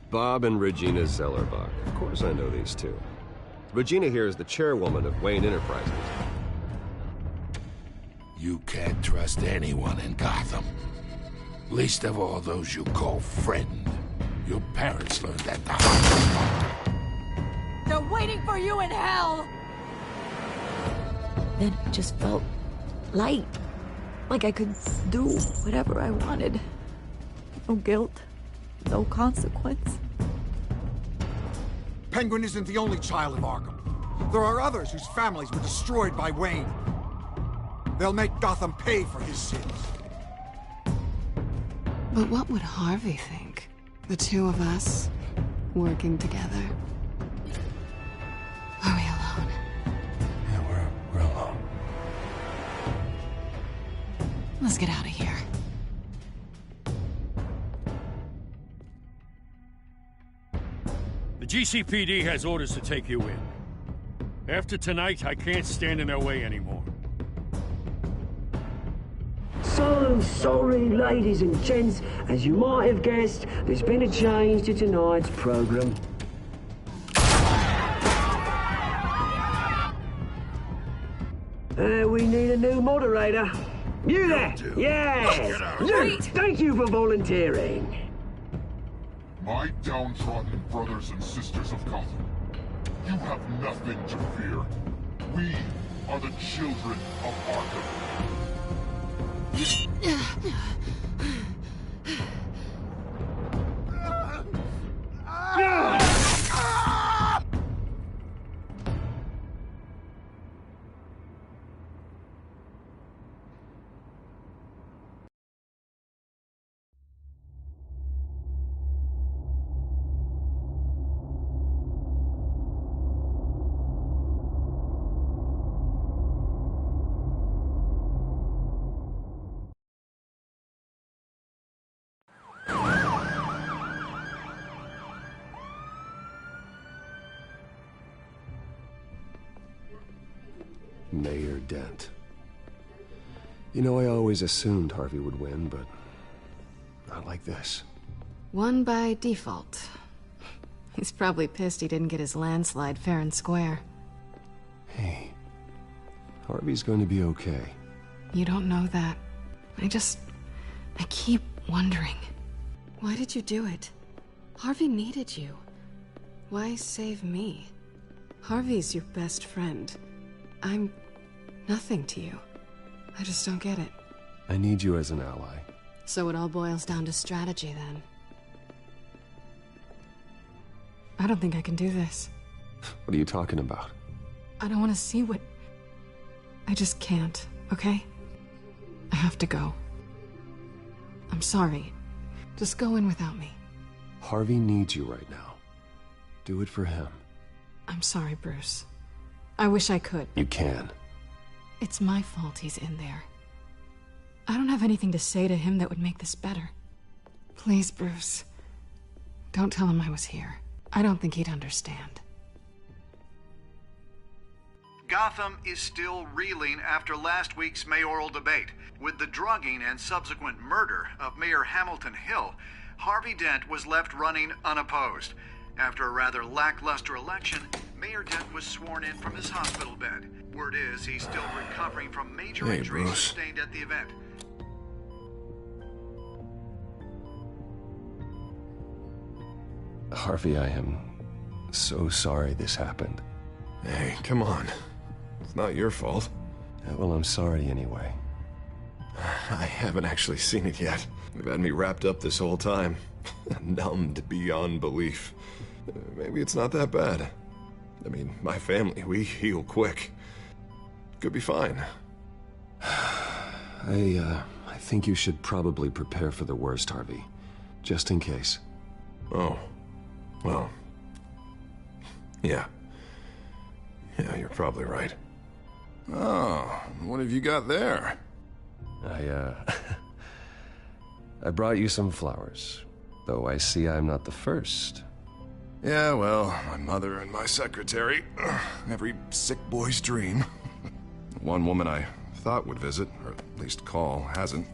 Bob and Regina Zellerbach. Of course I know these two. Regina here is the chairwoman of Wayne Enterprises. You can't trust anyone in Gotham. Least of all those you call friend. Your parents learned that the hard way. They're waiting for you in hell! Then it just felt light. Like I could do whatever I wanted. No guilt, no consequence. Penguin isn't the only child of Arkham. There are others whose families were destroyed by Wayne. They'll make Gotham pay for his sins. But what would Harvey think? The two of us, working together? Are we alone? Yeah, we're alone. Let's get out of here. The GCPD has orders to take you in. After tonight, I can't stand in their way anymore. So sorry, ladies and gents. As you might have guessed, there's been a change to tonight's program. We need a new moderator. You there? Yeah! You! Thank you for volunteering. My downtrodden brothers and sisters of Gotham, you have nothing to fear. We are the children of Arkham. Mayor Dent. You know, I always assumed Harvey would win, but not like this. Won by default. He's probably pissed he didn't get his landslide fair and square. Hey, Harvey's going to be okay. You don't know that. I keep wondering. Why did you do it? Harvey needed you. Why save me? Harvey's your best friend. I'm nothing to you. I just don't get it. I need you as an ally. So it all boils down to strategy, then. I don't think I can do this. What are you talking about? I don't want to see what... I just can't, okay? I have to go. I'm sorry. Just go in without me. Harvey needs you right now. Do it for him. I'm sorry, Bruce. I wish I could. You can. It's my fault he's in there. I don't have anything to say to him that would make this better. Please, Bruce. Don't tell him I was here. I don't think he'd understand. Gotham is still reeling after last week's mayoral debate. With the drugging and subsequent murder of Mayor Hamilton Hill, Harvey Dent was left running unopposed. After a rather lackluster election, Mayor Dent was sworn in from his hospital bed. Word is he's still recovering from major injuries sustained at the event. Harvey, I am so sorry this happened. Hey, come on. It's not your fault. Well, I'm sorry anyway. I haven't actually seen it yet. They've had me wrapped up this whole time. Numbed beyond belief. Maybe it's not that bad. I mean, my family, we heal quick. Could be fine. I think you should probably prepare for the worst, Harvey. Just in case. Oh. Well. Yeah. Yeah, you're probably right. Oh, what have you got there? I brought you some flowers. Though I see I'm not the first. Yeah, well, my mother and my secretary. Every sick boy's dream. One woman I thought would visit, or at least call, hasn't.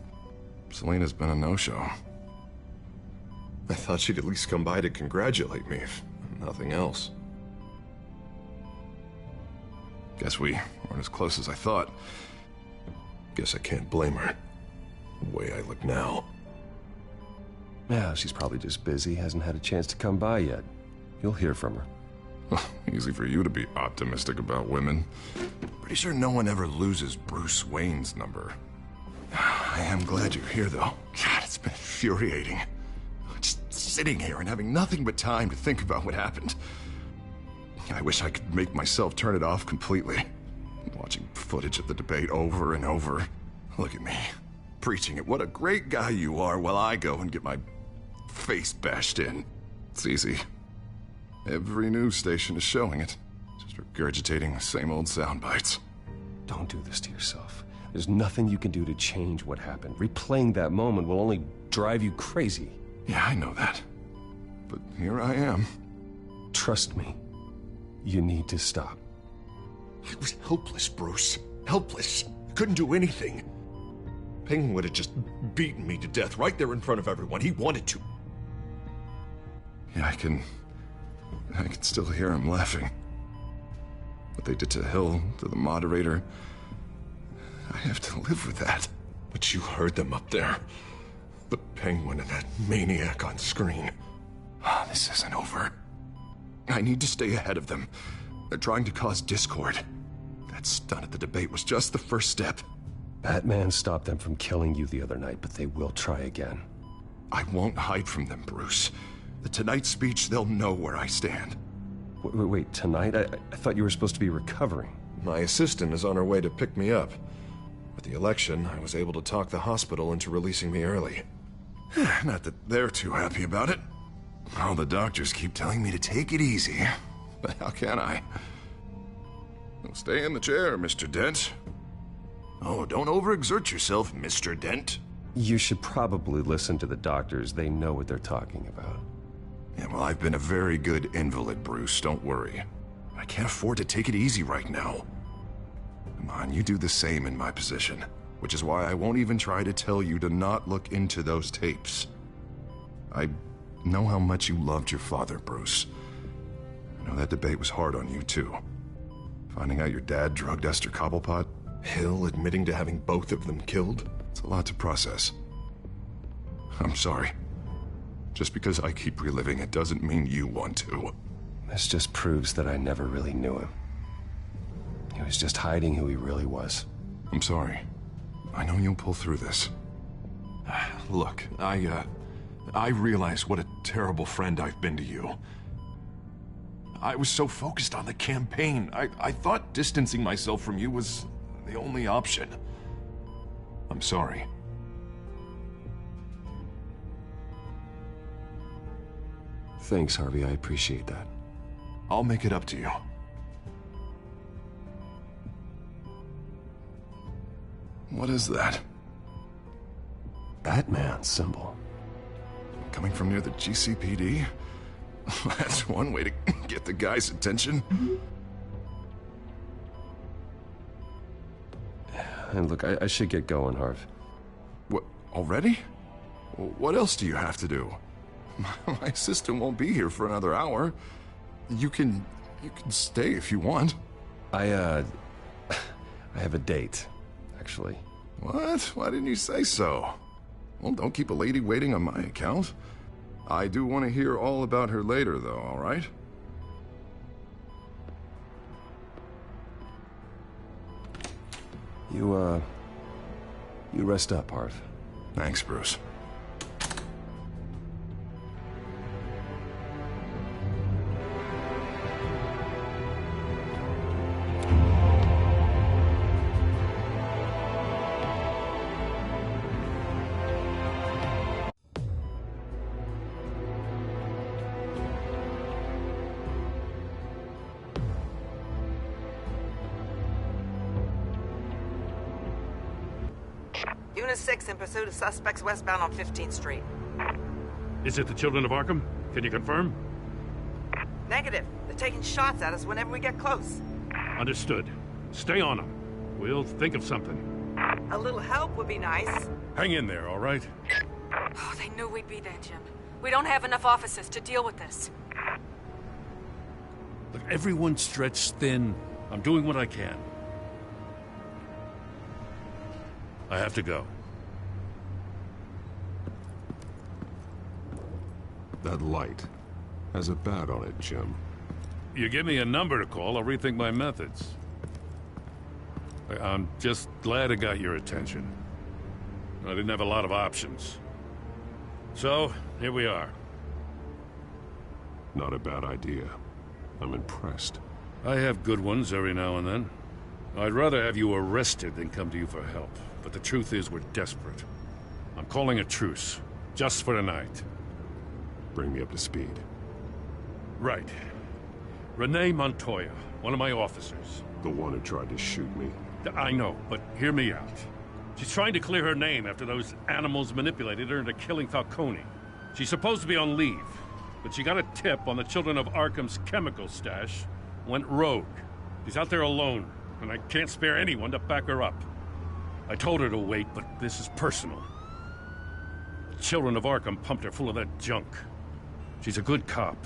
Selena's been a no-show. I thought she'd at least come by to congratulate me, if nothing else. Guess we weren't as close as I thought. Guess I can't blame her. The way I look now. Yeah, she's probably just busy, hasn't had a chance to come by yet. You'll hear from her. Easy for you to be optimistic about women. Pretty sure no one ever loses Bruce Wayne's number. I am glad you're here, though. God, it's been infuriating. Just sitting here and having nothing but time to think about what happened. I wish I could make myself turn it off completely. Watching footage of the debate over and over. Look at me, preaching it. What a great guy you are, while I go and get my face bashed in. It's easy. Every news station is showing it. Just regurgitating the same old sound bites. Don't do this to yourself. There's nothing you can do to change what happened. Replaying that moment will only drive you crazy. Yeah, I know that. But here I am. Trust me. You need to stop. I was helpless, Bruce. Helpless. Couldn't do anything. Penguin would have just beaten me to death right there in front of everyone. He wanted to. Yeah, I can still hear him laughing. What they did to Hill, to the moderator, I have to live with that. But you heard them up there. The Penguin and that maniac on screen. This isn't over. I need to stay ahead of them. They're trying to cause discord. That stunt at the debate was just the first step. Batman stopped them from killing you the other night, but they will try again. I won't hide from them, Bruce. The Tonight speech, they'll know where I stand. Wait, tonight? I thought you were supposed to be recovering. My assistant is on her way to pick me up. With the election, I was able to talk the hospital into releasing me early. Not that they're too happy about it. All the doctors keep telling me to take it easy. But how can I? Well, stay in the chair, Mr. Dent. Oh, don't overexert yourself, Mr. Dent. You should probably listen to the doctors. They know what they're talking about. Yeah, well, I've been a very good invalid, Bruce. Don't worry. I can't afford to take it easy right now. Come on, you do the same in my position. Which is why I won't even try to tell you to not look into those tapes. I know how much you loved your father, Bruce. I know that debate was hard on you, too. Finding out your dad drugged Esther Cobblepot, Hill admitting to having both of them killed, it's a lot to process. I'm sorry. Just because I keep reliving it doesn't mean you want to. This just proves that I never really knew him. He was just hiding who he really was. I'm sorry. I know you'll pull through this. Look, I realize what a terrible friend I've been to you. I was so focused on the campaign. I thought distancing myself from you was the only option. I'm sorry. Thanks, Harvey. I appreciate that. I'll make it up to you. What is that? Batman symbol. Coming from near the GCPD? That's one way to get the guy's attention. And look, I should get going, Harv. What, already? What else do you have to do? My assistant won't be here for another hour. You can stay if you want. I have a date, actually. What? Why didn't you say so? Well, don't keep a lady waiting on my account. I do want to hear all about her later, though, all right? You rest up, Harv. Thanks, Bruce. Unit 6 in pursuit of suspects westbound on 15th Street. Is it the Children of Arkham? Can you confirm? Negative. They're taking shots at us whenever we get close. Understood. Stay on them. We'll think of something. A little help would be nice. Hang in there, all right? Oh, they knew we'd be there, Jim. We don't have enough officers to deal with this. Look, everyone's stretched thin. I'm doing what I can. I have to go. That light has a bat on it, Jim. You give me a number to call, I'll rethink my methods. I'm just glad it got your attention. I didn't have a lot of options. So, here we are. Not a bad idea. I'm impressed. I have good ones every now and then. I'd rather have you arrested than come to you for help. But the truth is, we're desperate. I'm calling a truce. Just for tonight. Bring me up to speed. Right. Renee Montoya, one of my officers. The one who tried to shoot me. I know, but hear me out. She's trying to clear her name after those animals manipulated her into killing Falcone. She's supposed to be on leave, but she got a tip on the Children of Arkham's chemical stash, went rogue. She's out there alone, and I can't spare anyone to back her up. I told her to wait, but this is personal. The Children of Arkham pumped her full of that junk. She's a good cop.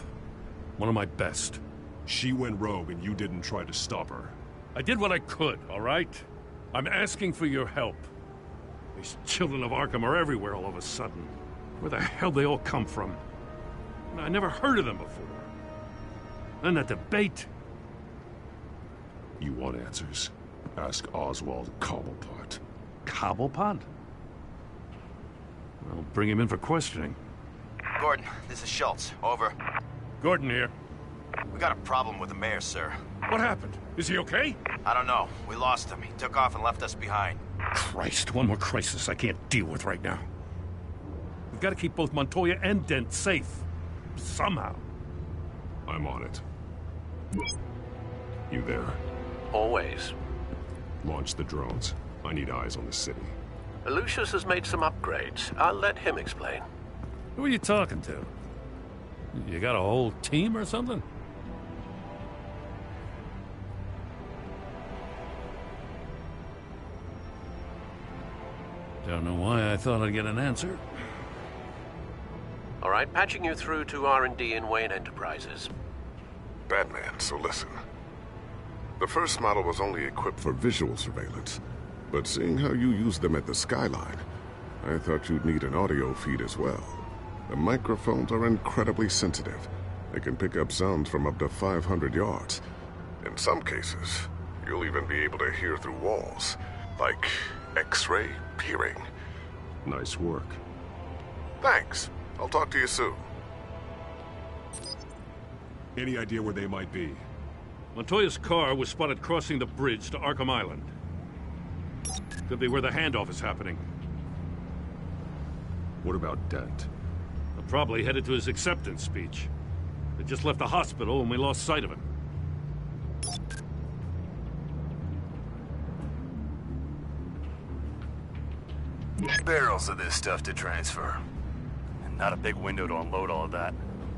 One of my best. She went rogue and you didn't try to stop her. I did what I could, all right? I'm asking for your help. These Children of Arkham are everywhere all of a sudden. Where the hell they all come from? I never heard of them before. And that debate. You want answers? Ask Oswald Cobblepot. Cobblepot? I'll bring him in for questioning. Gordon, this is Schultz. Over. Gordon here. We got a problem with the mayor, sir. What happened? Is he okay? I don't know. We lost him. He took off and left us behind. Christ, one more crisis I can't deal with right now. We've got to keep both Montoya and Dent safe. Somehow. I'm on it. You there? Always. Launch the drones. I need eyes on the city. Lucius has made some upgrades. I'll let him explain. Who are you talking to? You got a whole team or something? Don't know why I thought I'd get an answer. All right, patching you through to R&D in Wayne Enterprises. Batman, so listen. The first model was only equipped for visual surveillance, but seeing how you use them at the Skyline, I thought you'd need an audio feed as well. The microphones are incredibly sensitive. They can pick up sounds from up to 500 yards. In some cases, you'll even be able to hear through walls, like X-ray peering. Nice work. Thanks. I'll talk to you soon. Any idea where they might be? Montoya's car was spotted crossing the bridge to Arkham Island. Could be where the handoff is happening. What about Dent? Probably headed to his acceptance speech. They just left the hospital and we lost sight of him. Barrels of this stuff to transfer. And not a big window to unload all of that.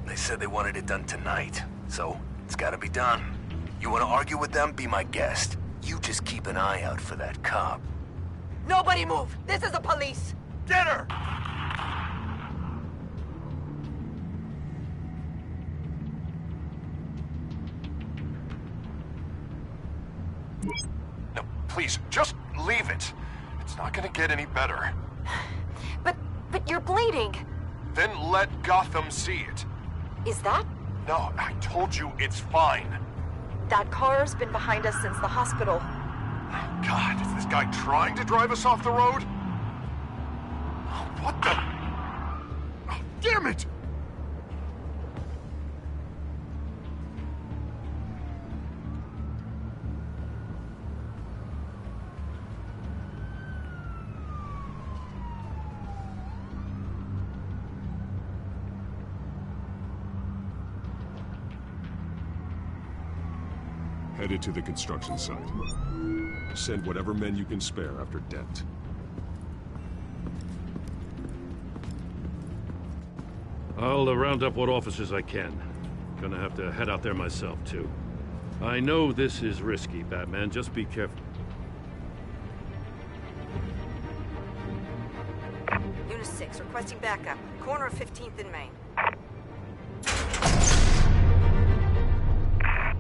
They said they wanted it done tonight, so it's gotta be done. You wanna argue with them? Be my guest. You just keep an eye out for that cop. Nobody move! This is the police! Get her! No, please, just leave it. It's not gonna get any better. But you're bleeding. Then let Gotham see it. Is that? No, I told you it's fine. That car's been behind us since the hospital. God, is this guy trying to drive us off the road? What the? Oh, damn it! Headed to the construction site. Send whatever men you can spare after Dent. I'll round up what officers I can. Gonna have to head out there myself, too. I know this is risky, Batman. Just be careful. Unit 6, requesting backup. Corner of 15th and Main.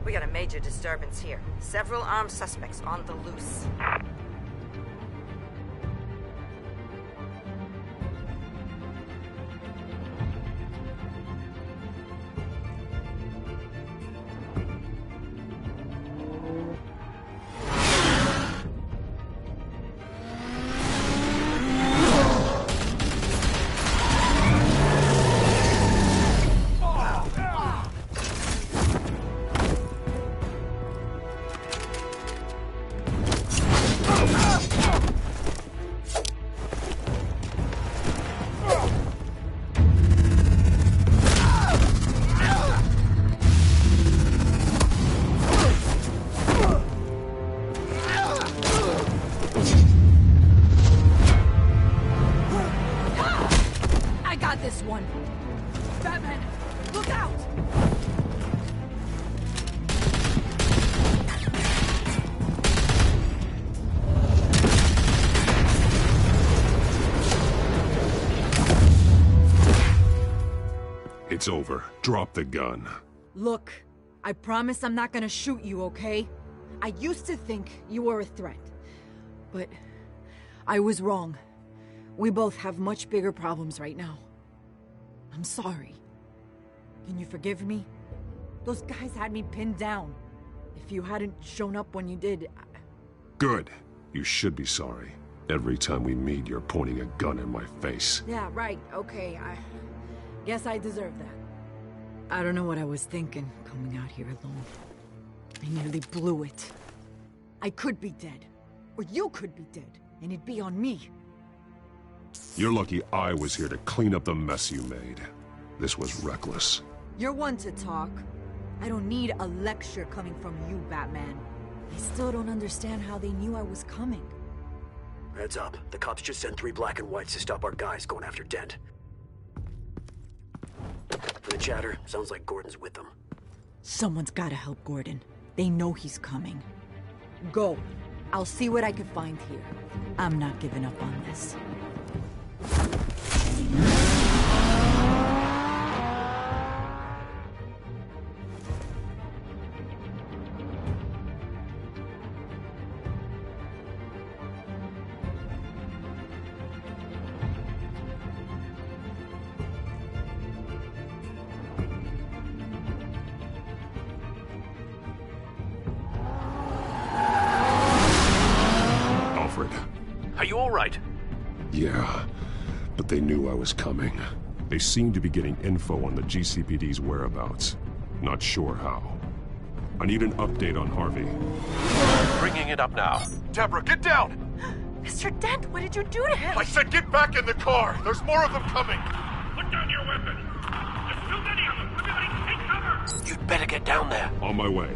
We got a major disturbance here. Several armed suspects on the loose. It's over. Drop the gun. Look, I promise I'm not gonna shoot you, okay? I used to think you were a threat, but I was wrong. We both have much bigger problems right now. I'm sorry. Can you forgive me? Those guys had me pinned down. If you hadn't shown up when you did, Good. You should be sorry. Every time we meet, you're pointing a gun in my face. Yeah, right, okay, I guess I deserve that. I don't know what I was thinking, coming out here alone. I nearly blew it. I could be dead. Or you could be dead, and it'd be on me. You're lucky I was here to clean up the mess you made. This was reckless. You're one to talk. I don't need a lecture coming from you, Batman. I still don't understand how they knew I was coming. Heads up. The cops just sent 3 black and whites to stop our guys going after Dent. From the chatter, sounds like Gordon's with them. Someone's gotta help Gordon. They know he's coming. Go. I'll see what I can find here. I'm not giving up on this. Are you all right? Yeah, but they knew I was coming. They seem to be getting info on the GCPD's whereabouts. Not sure how. I need an update on Harvey. Bringing it up now. Deborah, get down! Mr. Dent, what did you do to him? I said get back in the car! There's more of them coming! Put down your weapon! There's too many of them! Everybody take cover! You'd better get down there. On my way.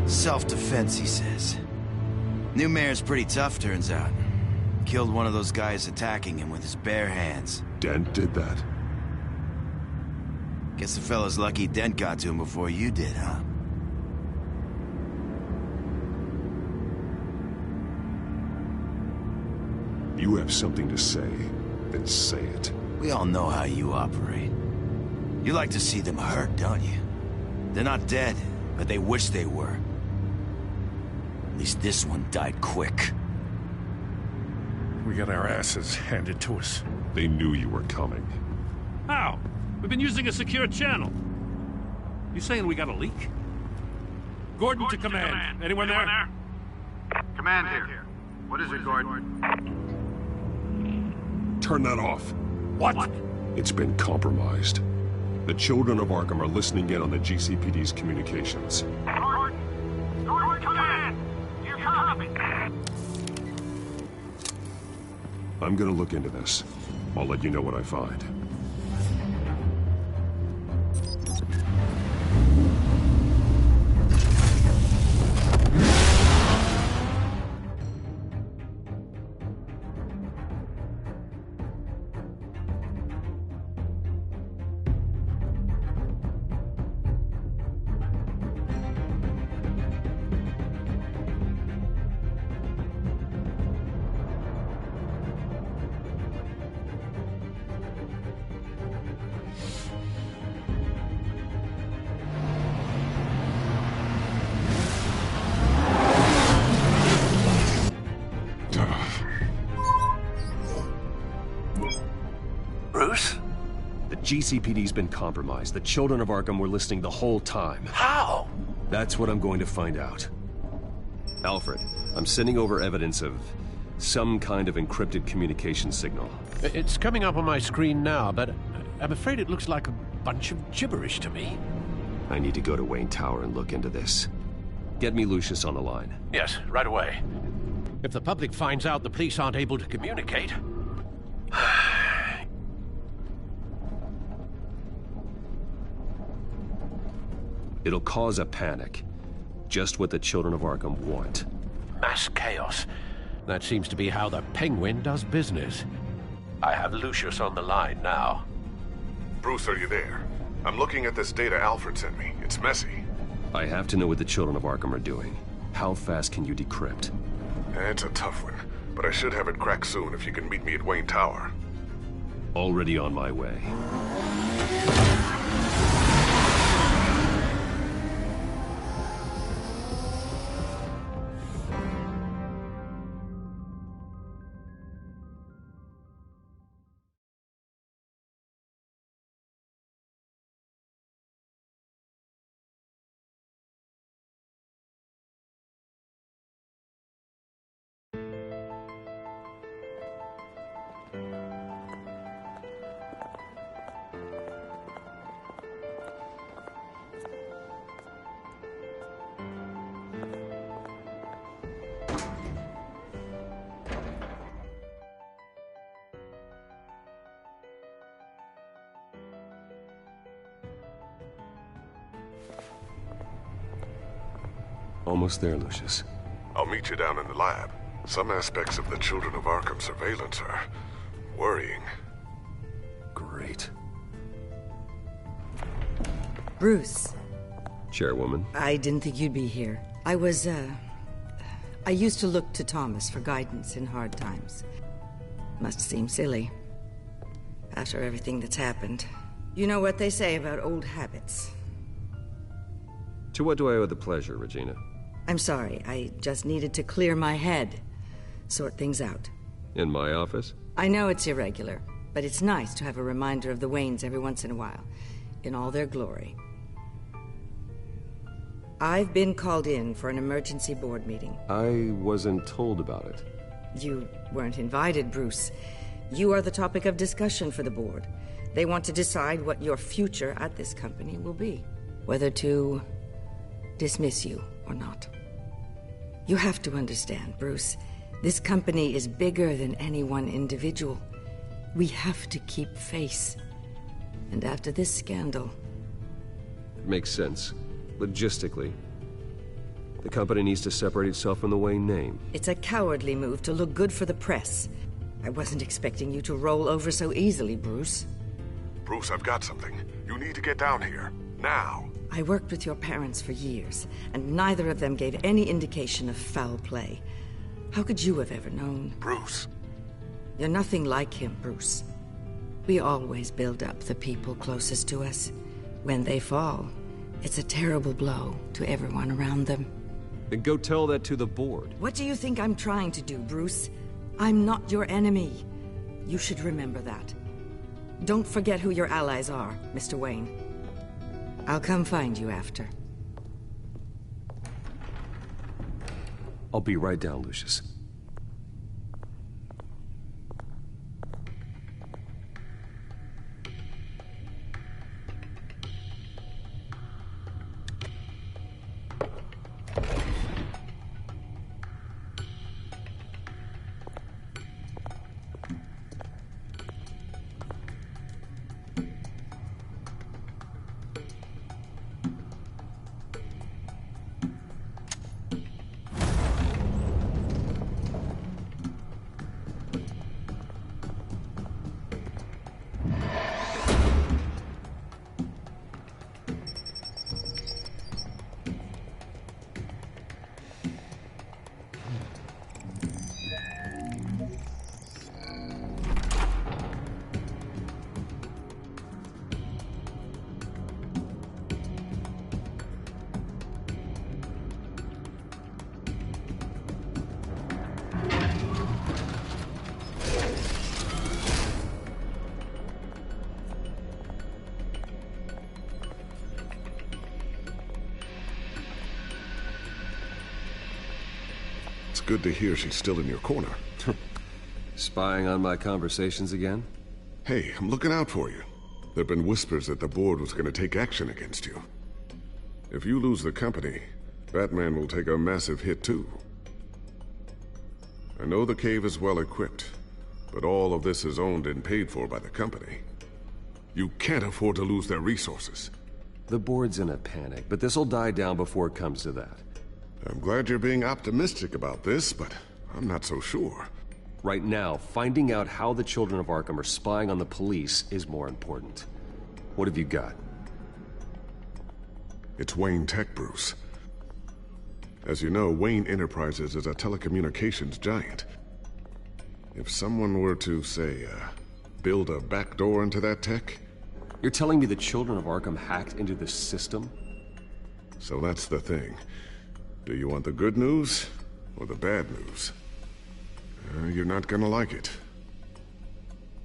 Self-defense, he says. New mayor's pretty tough, turns out. Killed one of those guys attacking him with his bare hands. Dent did that? Guess the fella's lucky Dent got to him before you did, huh? You have something to say, then say it. We all know how you operate. You like to see them hurt, don't you? They're not dead, but they wish they were. At least this one died quick. We got our asses handed to us. They knew you were coming. How? We've been using a secure channel. You saying we got a leak? Gordon to command. Anyone there? Command here. What is it, Gordon? Turn that off. What? It's been compromised. The children of Arkham are listening in on the GCPD's communications. I'm gonna look into this. I'll let you know what I find. Bruce? The GCPD's been compromised. The children of Arkham were listening the whole time. How? That's what I'm going to find out. Alfred, I'm sending over evidence of some kind of encrypted communication signal. It's coming up on my screen now, but I'm afraid it looks like a bunch of gibberish to me. I need to go to Wayne Tower and look into this. Get me Lucius on the line. Yes, right away. If the public finds out the police aren't able to communicate... It'll cause a panic. Just what the children of Arkham want. Mass chaos. That seems to be how the Penguin does business. I have Lucius on the line now. Bruce, are you there? I'm looking at this data Alfred sent me. It's messy. I have to know what the children of Arkham are doing. How fast can you decrypt? It's a tough one, but I should have it cracked soon if you can meet me at Wayne Tower. Already on my way. Almost there, Lucius. I'll meet you down in the lab. Some aspects of the Children of Arkham surveillance are worrying. Great. Bruce. Chairwoman. I didn't think you'd be here. I used to look to Thomas for guidance in hard times. Must seem silly. After everything that's happened. You know what they say about old habits. To what do I owe the pleasure, Regina? I'm sorry, I just needed to clear my head. Sort things out. In my office? I know it's irregular, but it's nice to have a reminder of the Waynes every once in a while. In all their glory. I've been called in for an emergency board meeting. I wasn't told about it. You weren't invited, Bruce. You are the topic of discussion for the board. They want to decide what your future at this company will be. Whether to dismiss you or not. You have to understand, Bruce. This company is bigger than any one individual. We have to keep face. And after this scandal... It makes sense. Logistically. The company needs to separate itself from the Wayne name. It's a cowardly move to look good for the press. I wasn't expecting you to roll over so easily, Bruce. Bruce, I've got something. You need to get down here. Now. I worked with your parents for years, and neither of them gave any indication of foul play. How could you have ever known? Bruce. You're nothing like him, Bruce. We always build up the people closest to us. When they fall, it's a terrible blow to everyone around them. Then go tell that to the board. What do you think I'm trying to do, Bruce? I'm not your enemy. You should remember that. Don't forget who your allies are, Mr. Wayne. I'll come find you after. I'll be right down, Lucius. good to hear she's still in your corner. Spying on my conversations again? Hey, I'm looking out for you. There have been whispers that the board was going to take action against you. If you lose the company, Batman will take a massive hit too. I know the cave is well equipped, but all of this is owned and paid for by the company. You can't afford to lose their resources. The board's in a panic, but this'll die down before it comes to that. I'm glad you're being optimistic about this, but I'm not so sure. Right now, finding out how the Children of Arkham are spying on the police is more important. What have you got? It's Wayne Tech, Bruce. As you know, Wayne Enterprises is a telecommunications giant. If someone were to, say, build a backdoor into that tech... You're telling me the Children of Arkham hacked into this system? So that's the thing. Do you want the good news or the bad news? You're not gonna like it.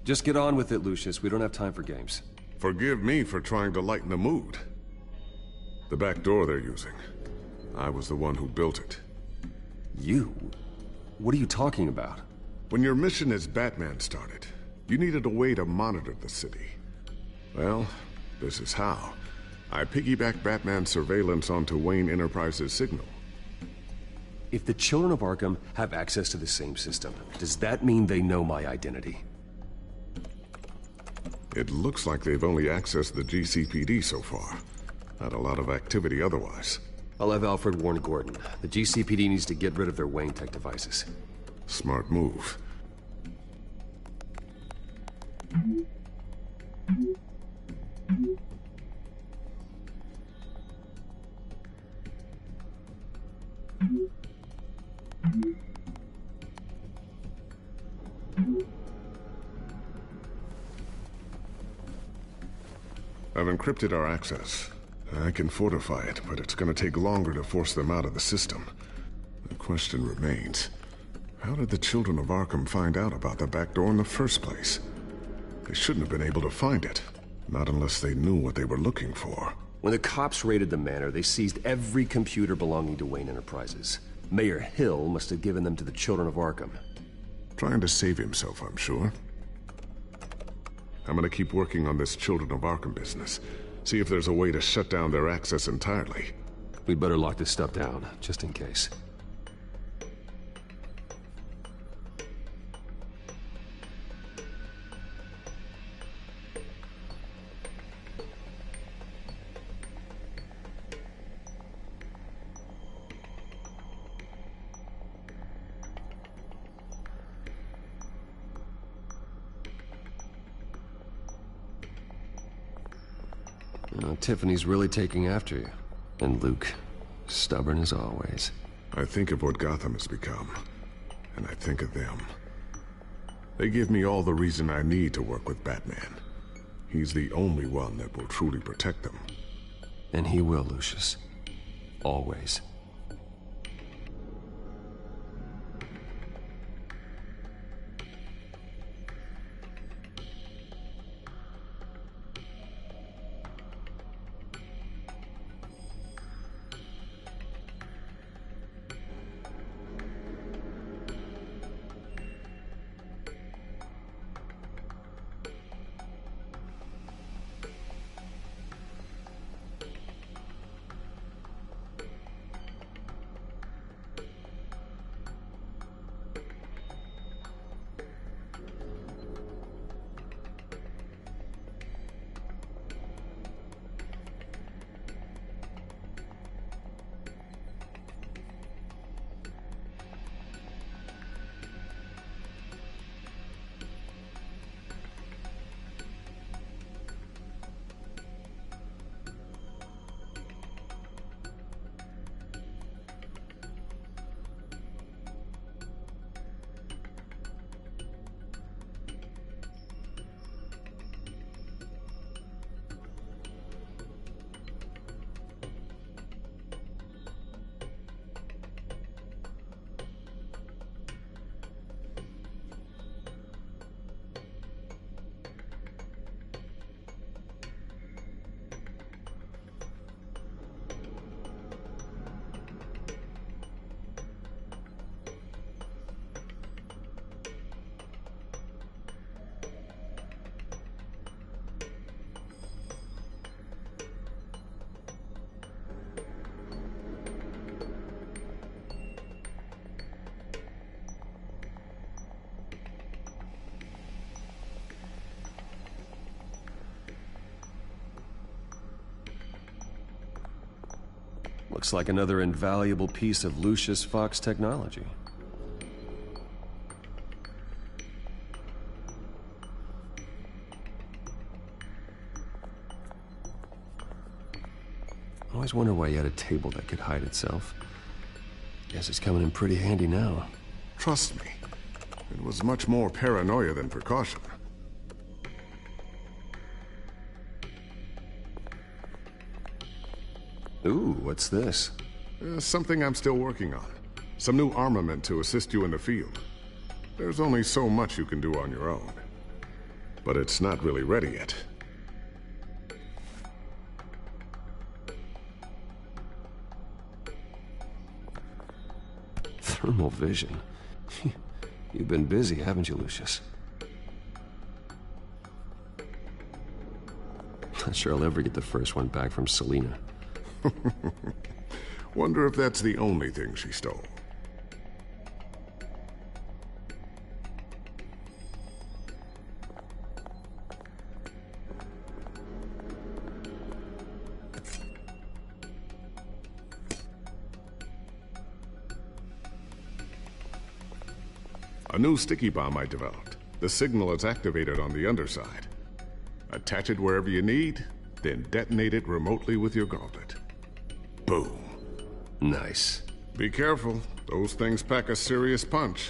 Just get on with it, Lucius. We don't have time for games. Forgive me for trying to lighten the mood. The back door they're using, I was the one who built it. You? What are you talking about? When your mission as Batman started, you needed a way to monitor the city. Well, this is how. I piggybacked Batman's surveillance onto Wayne Enterprises' signal. If the Children of Arkham have access to the same system, does that mean they know my identity? It looks like they've only accessed the GCPD so far. Not a lot of activity otherwise. I'll have Alfred warn Gordon. The GCPD needs to get rid of their Wayne Tech devices. Smart move. I've encrypted our access. I can fortify it, but it's gonna take longer to force them out of the system. The question remains, how did the Children of Arkham find out about the back door in the first place? They shouldn't have been able to find it. Not unless they knew what they were looking for. When the cops raided the manor, they seized every computer belonging to Wayne Enterprises. Mayor Hill must have given them to the Children of Arkham. Trying to save himself, I'm sure. I'm gonna keep working on this Children of Arkham business. See if there's a way to shut down their access entirely. We'd better lock this stuff down, just in case. Tiffany's really taking after you. And Luke, stubborn as always. I think of what Gotham has become, and I think of them. They give me all the reason I need to work with Batman. He's the only one that will truly protect them. And he will, Lucius. Always. Looks like another invaluable piece of Lucius Fox technology. I always wonder why you had a table that could hide itself. Guess it's coming in pretty handy now. Trust me, it was much more paranoia than precaution. Ooh, what's this? Something I'm still working on. Some new armament to assist you in the field. There's only so much you can do on your own. But it's not really ready yet. Thermal vision. You've been busy, haven't you, Lucius? Not sure I'll ever get the first one back from Selina. Wonder if that's the only thing she stole. A new sticky bomb I developed. The signal is activated on the underside. Attach it wherever you need, then detonate it remotely with your gauntlet. Boom. Nice. Be careful. Those things pack a serious punch.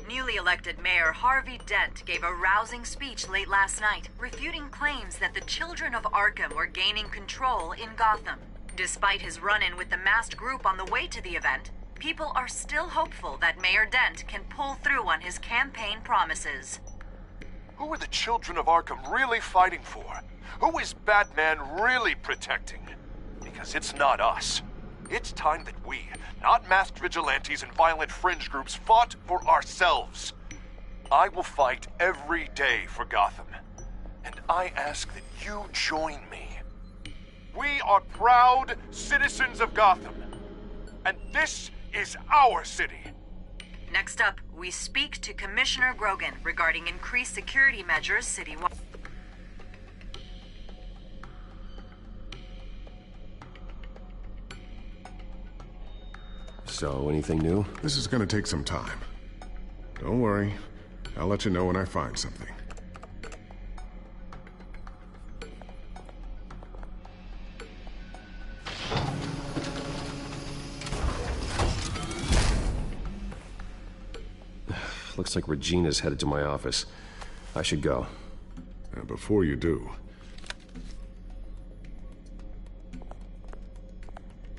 Newly elected Mayor Harvey Dent gave a rousing speech late last night, refuting claims that the children of Arkham were gaining control in Gotham. Despite his run-in with the masked group on the way to the event, people are still hopeful that Mayor Dent can pull through on his campaign promises. Who are the children of Arkham really fighting for? Who is Batman really protecting? Because it's not us. It's time that we, not masked vigilantes and violent fringe groups, fought for ourselves. I will fight every day for Gotham. And I ask that you join me. We are proud citizens of Gotham. And this is our city. Next up, we speak to Commissioner Grogan regarding increased security measures citywide. So, anything new? This is gonna take some time. Don't worry. I'll let you know when I find something. Looks like Regina's headed to my office. I should go. And before you do...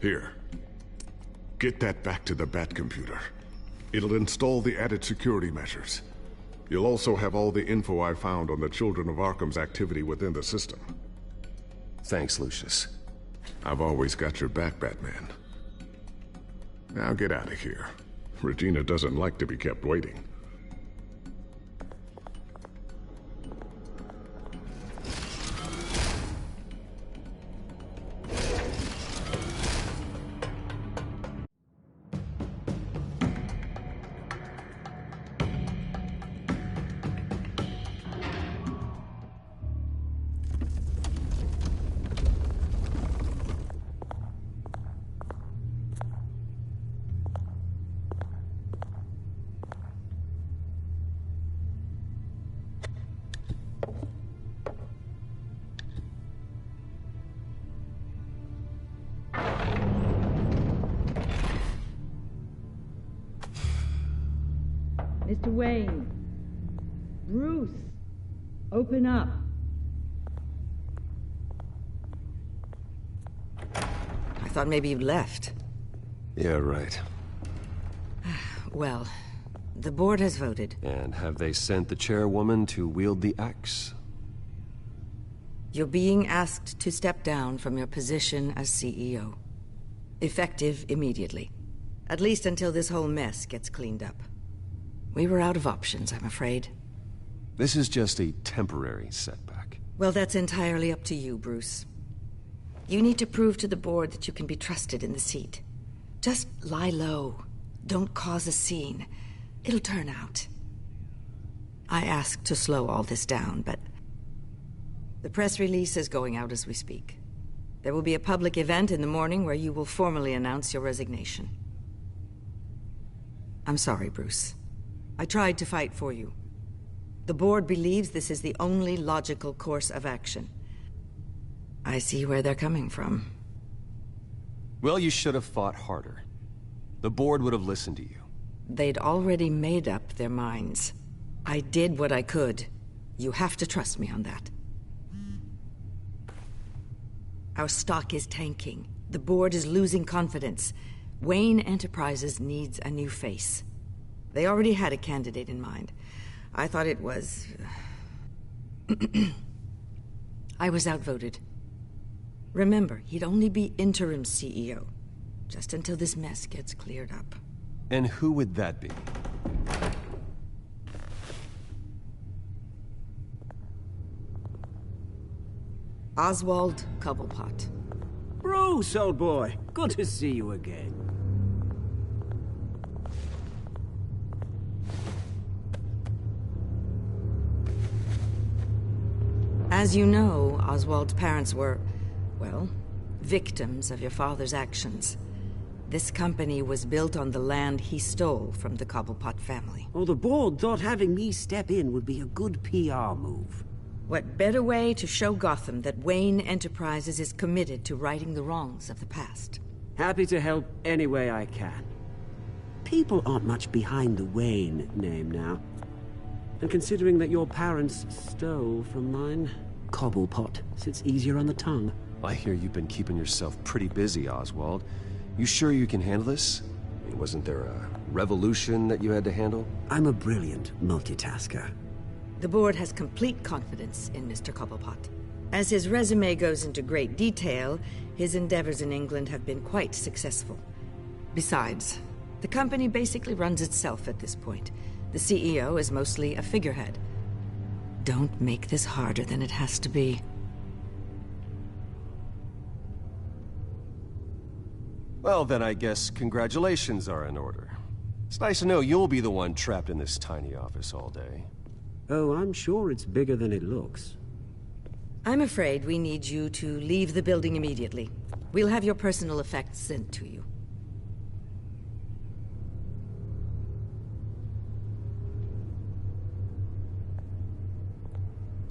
Here. Get that back to the Bat computer. It'll install the added security measures. You'll also have all the info I found on the Children of Arkham's activity within the system. Thanks, Lucius. I've always got your back, Batman. Now get out of here. Regina doesn't like to be kept waiting. Mr. Wayne. Bruce. Open up. I thought maybe you'd left. Yeah, right. Well, the board has voted. And have they sent the chairwoman to wield the axe? You're being asked to step down from your position as CEO. Effective immediately. At least until this whole mess gets cleaned up. We were out of options, I'm afraid. This is just a temporary setback. Well, that's entirely up to you, Bruce. You need to prove to the board that you can be trusted in the seat. Just lie low. Don't cause a scene. It'll turn out. I asked to slow all this down, but the press release is going out as we speak. There will be a public event in the morning where you will formally announce your resignation. I'm sorry, Bruce. I tried to fight for you. The board believes this is the only logical course of action. I see where they're coming from. Well, you should have fought harder. The board would have listened to you. They'd already made up their minds. I did what I could. You have to trust me on that. Our stock is tanking. The board is losing confidence. Wayne Enterprises needs a new face. They already had a candidate in mind. I thought it was... I was outvoted. Remember, he'd only be interim CEO, just until this mess gets cleared up. And who would that be? Oswald Cobblepot. Bruce, old boy. Good to see you again. As you know, Oswald's parents were, well, victims of your father's actions. This company was built on the land he stole from the Cobblepot family. Oh, the board thought having me step in would be a good PR move. What better way to show Gotham that Wayne Enterprises is committed to righting the wrongs of the past? Happy to help any way I can. People aren't much behind the Wayne name now. And considering that your parents stole from mine, Cobblepot sits easier on the tongue. I hear you've been keeping yourself pretty busy, Oswald. You sure you can handle this? I mean, wasn't there a revolution that you had to handle? I'm a brilliant multitasker. The board has complete confidence in Mr. Cobblepot. As his resume goes into great detail, his endeavors in England have been quite successful. Besides, the company basically runs itself at this point. The CEO is mostly a figurehead. Don't make this harder than it has to be. Well, then I guess congratulations are in order. It's nice to know you'll be the one trapped in this tiny office all day. Oh, I'm sure it's bigger than it looks. I'm afraid we need you to leave the building immediately. We'll have your personal effects sent to you.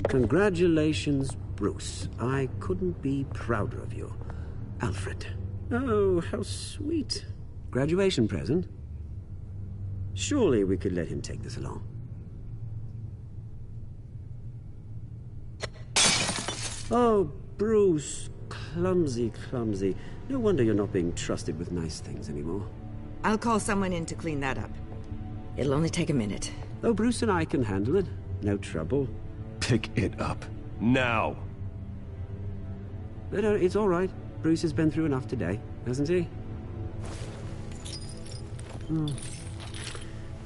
Congratulations, Bruce. I couldn't be prouder of you. Alfred. Oh, how sweet. Graduation present? Surely we could let him take this along. Oh, Bruce. Clumsy, clumsy. No wonder you're not being trusted with nice things anymore. I'll call someone in to clean that up. It'll only take a minute. Oh, Bruce and I can handle it. No trouble. Pick it up. Now! No, it's all right. Bruce has been through enough today, hasn't he?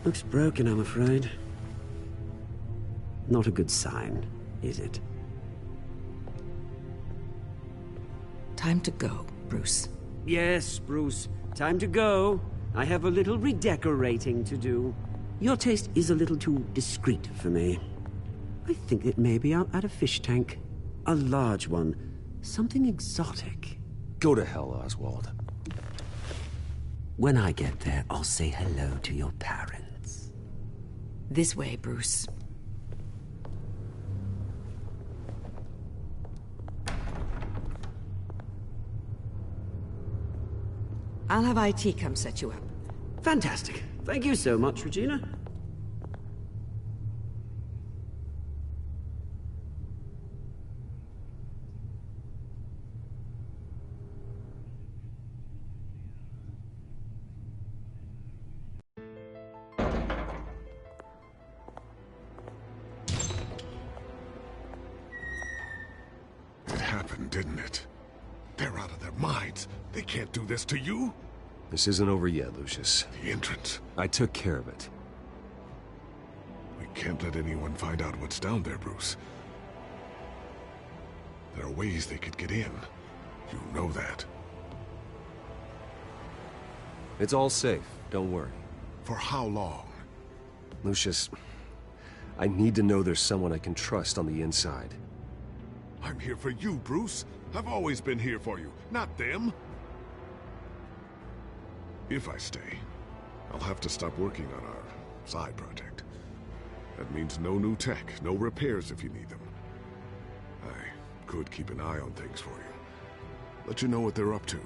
Looks broken, I'm afraid. Not a good sign, is it? Time to go, Bruce. Yes, Bruce. Time to go. I have a little redecorating to do. Your taste is a little too discreet for me. I think that maybe I'll add a fish tank. A large one. Something exotic. Go to hell, Oswald. When I get there, I'll say hello to your parents. This way, Bruce. I'll have IT come set you up. Fantastic. Thank you so much, Regina. It happened, didn't it? They're out of their minds. They can't do this to you. This isn't over yet, Lucius. The entrance. I took care of it. We can't let anyone find out what's down there, Bruce. There are ways they could get in. You know that. It's all safe, don't worry. For how long? Lucius, I need to know there's someone I can trust on the inside. I'm here for you, Bruce. I've always been here for you, not them. If I stay, I'll have to stop working on our side project. That means no new tech, no repairs if you need them. I could keep an eye on things for you. Let you know what they're up to.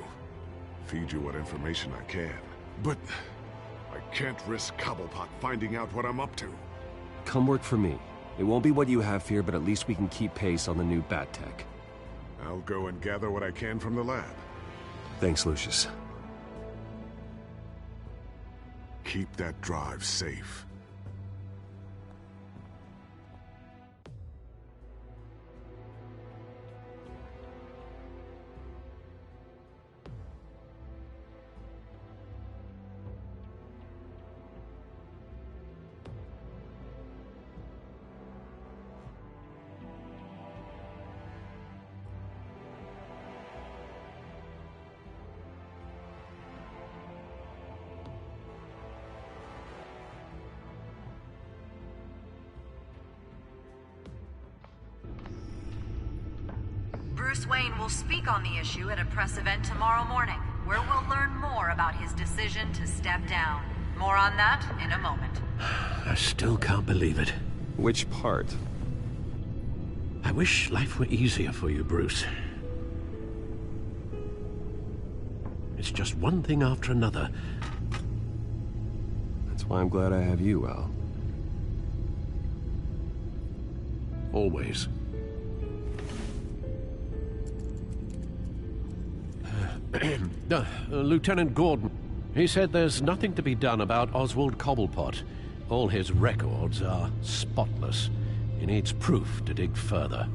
Feed you what information I can. But I can't risk Cobblepot finding out what I'm up to. Come work for me. It won't be what you have here, but at least we can keep pace on the new bat tech. I'll go and gather what I can from the lab. Thanks, Lucius. Keep that drive safe. Bruce Wayne will speak on the issue at a press event tomorrow morning, where we'll learn more about his decision to step down. More on that in a moment. I still can't believe it. Which part? I wish life were easier for you, Bruce. It's just one thing after another. That's why I'm glad I have you, Al. Always. Lieutenant Gordon, he said there's nothing to be done about Oswald Cobblepot. All his records are spotless. He needs proof to dig further.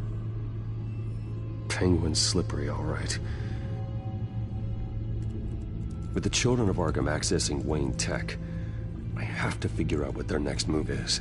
Penguin's slippery, all right. With the children of Arkham accessing Wayne Tech, I have to figure out what their next move is.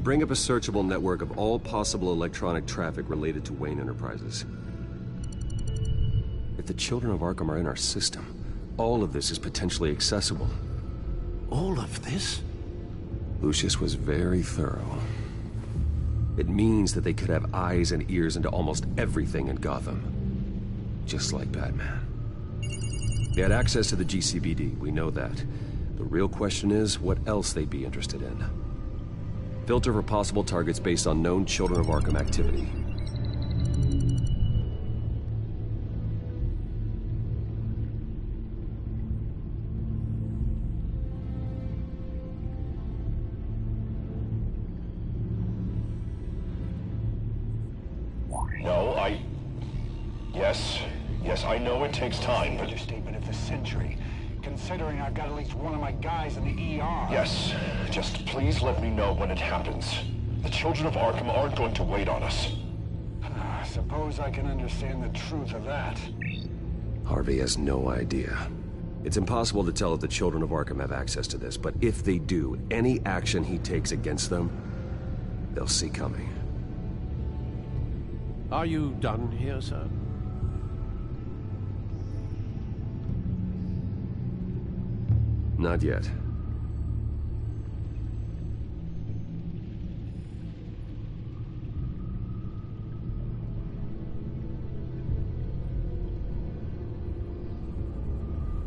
Bring up a searchable network of all possible electronic traffic related to Wayne Enterprises. If the children of Arkham are in our system, all of this is potentially accessible. All of this? Lucius was very thorough. It means that they could have eyes and ears into almost everything in Gotham. Just like Batman. They had access to the GCPD, we know that. The real question is, what else they'd be interested in. Filter for possible targets based on known Children of Arkham activity. No, Yes, I know it takes time, but... Understatement of the century, considering I've got at least one of my guys in the ER. Yes, just please let me know when it happens. The Children of Arkham aren't going to wait on us. I suppose I can understand the truth of that. Harvey has no idea. It's impossible to tell if the Children of Arkham have access to this, but if they do, any action he takes against them, they'll see coming. Are you done here, sir? Not yet.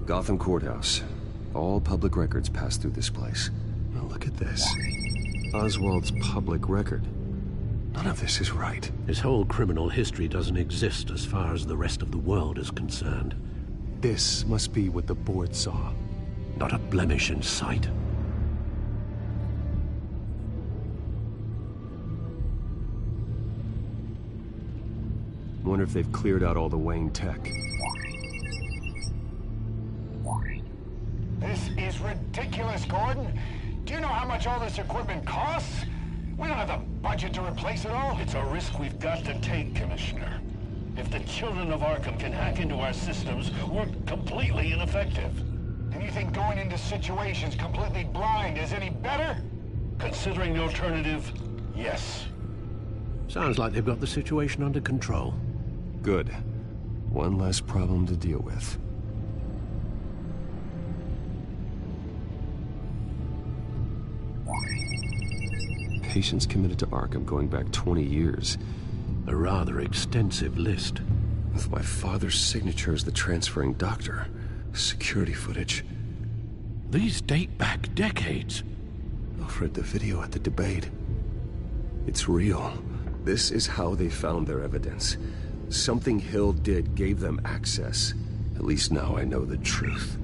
Gotham Courthouse. All public records pass through this place. Now look at this. Oswald's public record. None of this is right. His whole criminal history doesn't exist as far as the rest of the world is concerned. This must be what the board saw. Not a blemish in sight. Wonder if they've cleared out all the Wayne tech. This is ridiculous, Gordon. Do you know how much all this equipment costs? We don't have the budget to replace it all. It's a risk we've got to take, Commissioner. If the Children of Arkham can hack into our systems, we're completely ineffective. And you think going into situations completely blind is any better? Considering the alternative, yes. Sounds like they've got the situation under control. Good. One less problem to deal with. Patients committed to Arkham going back 20 years. A rather extensive list. With my father's signature as the transferring doctor. Security footage. These date back decades. I've read the video at the debate. It's real. This is how they found their evidence. Something Hill did gave them access. At least now I know the truth.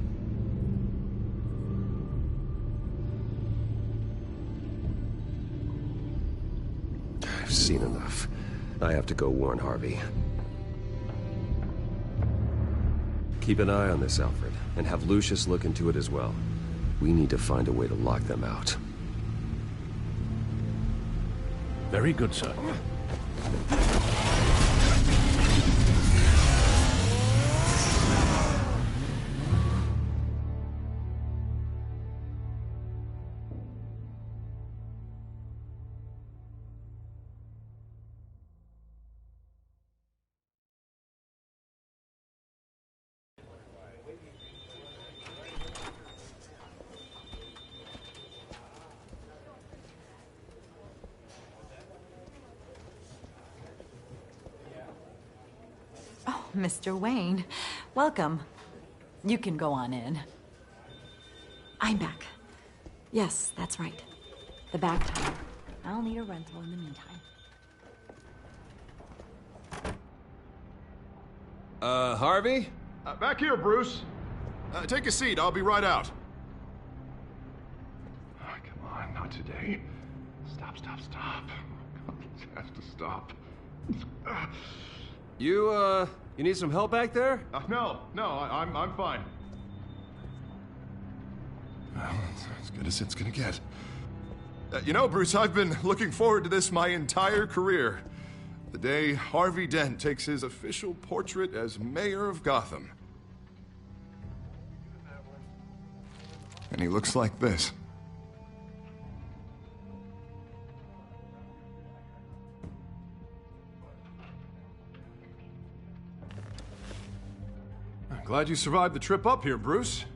I've seen enough. I have to go warn Harvey. Keep an eye on this, Alfred, and have Lucius look into it as well. We need to find a way to lock them out. Very good, sir. Mr. Wayne, welcome. You can go on in. I'm back. Yes, that's right. The back tire. I'll need a rental in the meantime. Harvey? Back here, Bruce. Take a seat. I'll be right out. Oh, come on, not today. Stop. It has to stop. You need some help back there? No, I'm fine. Well, it's as good as it's gonna get. You know, Bruce, I've been looking forward to this my entire career. The day Harvey Dent takes his official portrait as mayor of Gotham. And he looks like this. I'm glad you survived the trip up here, Bruce.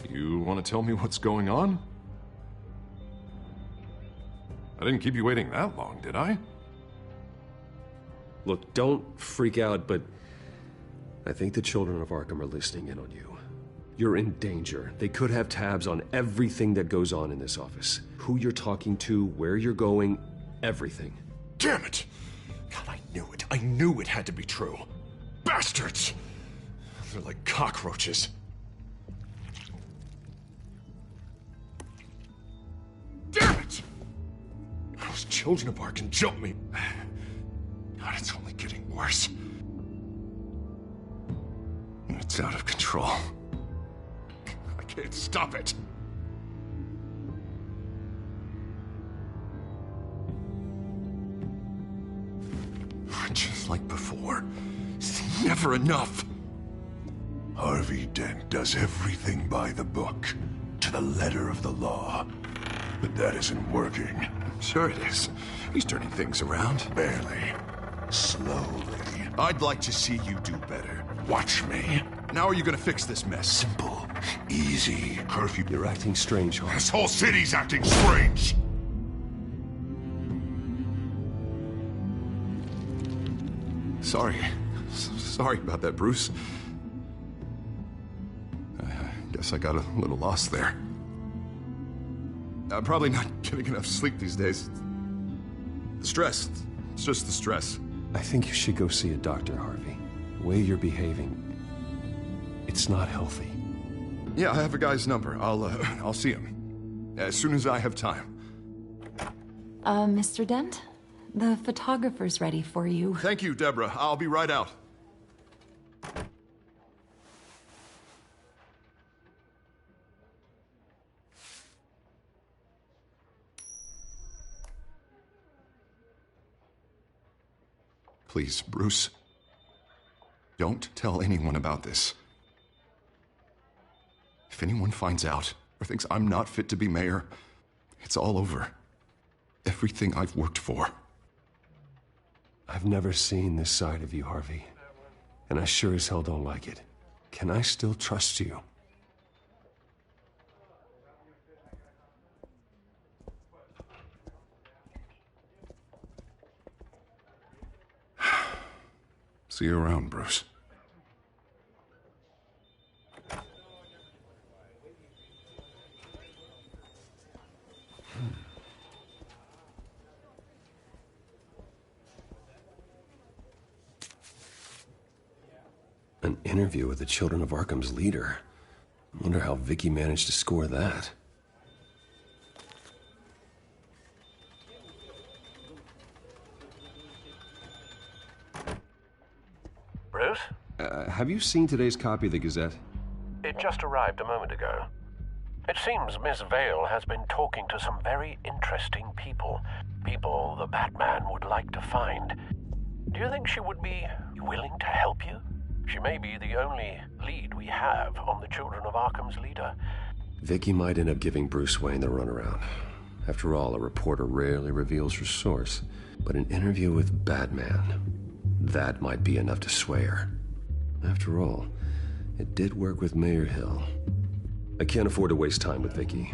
You want to tell me what's going on? I didn't keep you waiting that long, did I? Look, don't freak out, but I think the children of Arkham are listening in on you. You're in danger. They could have tabs on everything that goes on in this office. Who you're talking to, where you're going, everything. Damn it! God, I knew it. I knew it had to be true. Bastards! They're like cockroaches. Damn it! Those children of Arkham jumped me. God, it's only getting worse. It's out of control. I can't stop it. Just like before. It's never enough. Harvey Dent does everything by the book, to the letter of the law. But that isn't working. Sure it is. He's turning things around. Barely. Slowly. I'd like to see you do better. Watch me. Now are you gonna fix this mess? Simple. Easy. Curfew. You're acting strange, Harvey. This whole city's acting strange! Sorry about that, Bruce. I guess I got a little lost there. I'm probably not getting enough sleep these days. The stress. It's just the stress. I think you should go see a doctor, Harvey. The way you're behaving, it's not healthy. Yeah, I have a guy's number. I'll see him as soon as I have time. Mr. Dent? The photographer's ready for you. Thank you, Deborah. I'll be right out. Please, Bruce. Don't tell anyone about this. If anyone finds out or thinks I'm not fit to be mayor, it's all over. Everything I've worked for. I've never seen this side of you, Harvey. And I sure as hell don't like it. Can I still trust you? See you around, Bruce. An interview with the Children of Arkham's leader. Wonder how Vicky managed to score that. Bruce? Have you seen today's copy of the Gazette? It just arrived a moment ago. It seems Miss Vale has been talking to some very interesting people. People the Batman would like to find. Do you think she would be willing to help you? She may be the only lead we have on the Children of Arkham's leader. Vicky might end up giving Bruce Wayne the runaround. After all, a reporter rarely reveals her source. But an interview with Batman, that might be enough to sway her. After all, it did work with Mayor Hill. I can't afford to waste time with Vicky.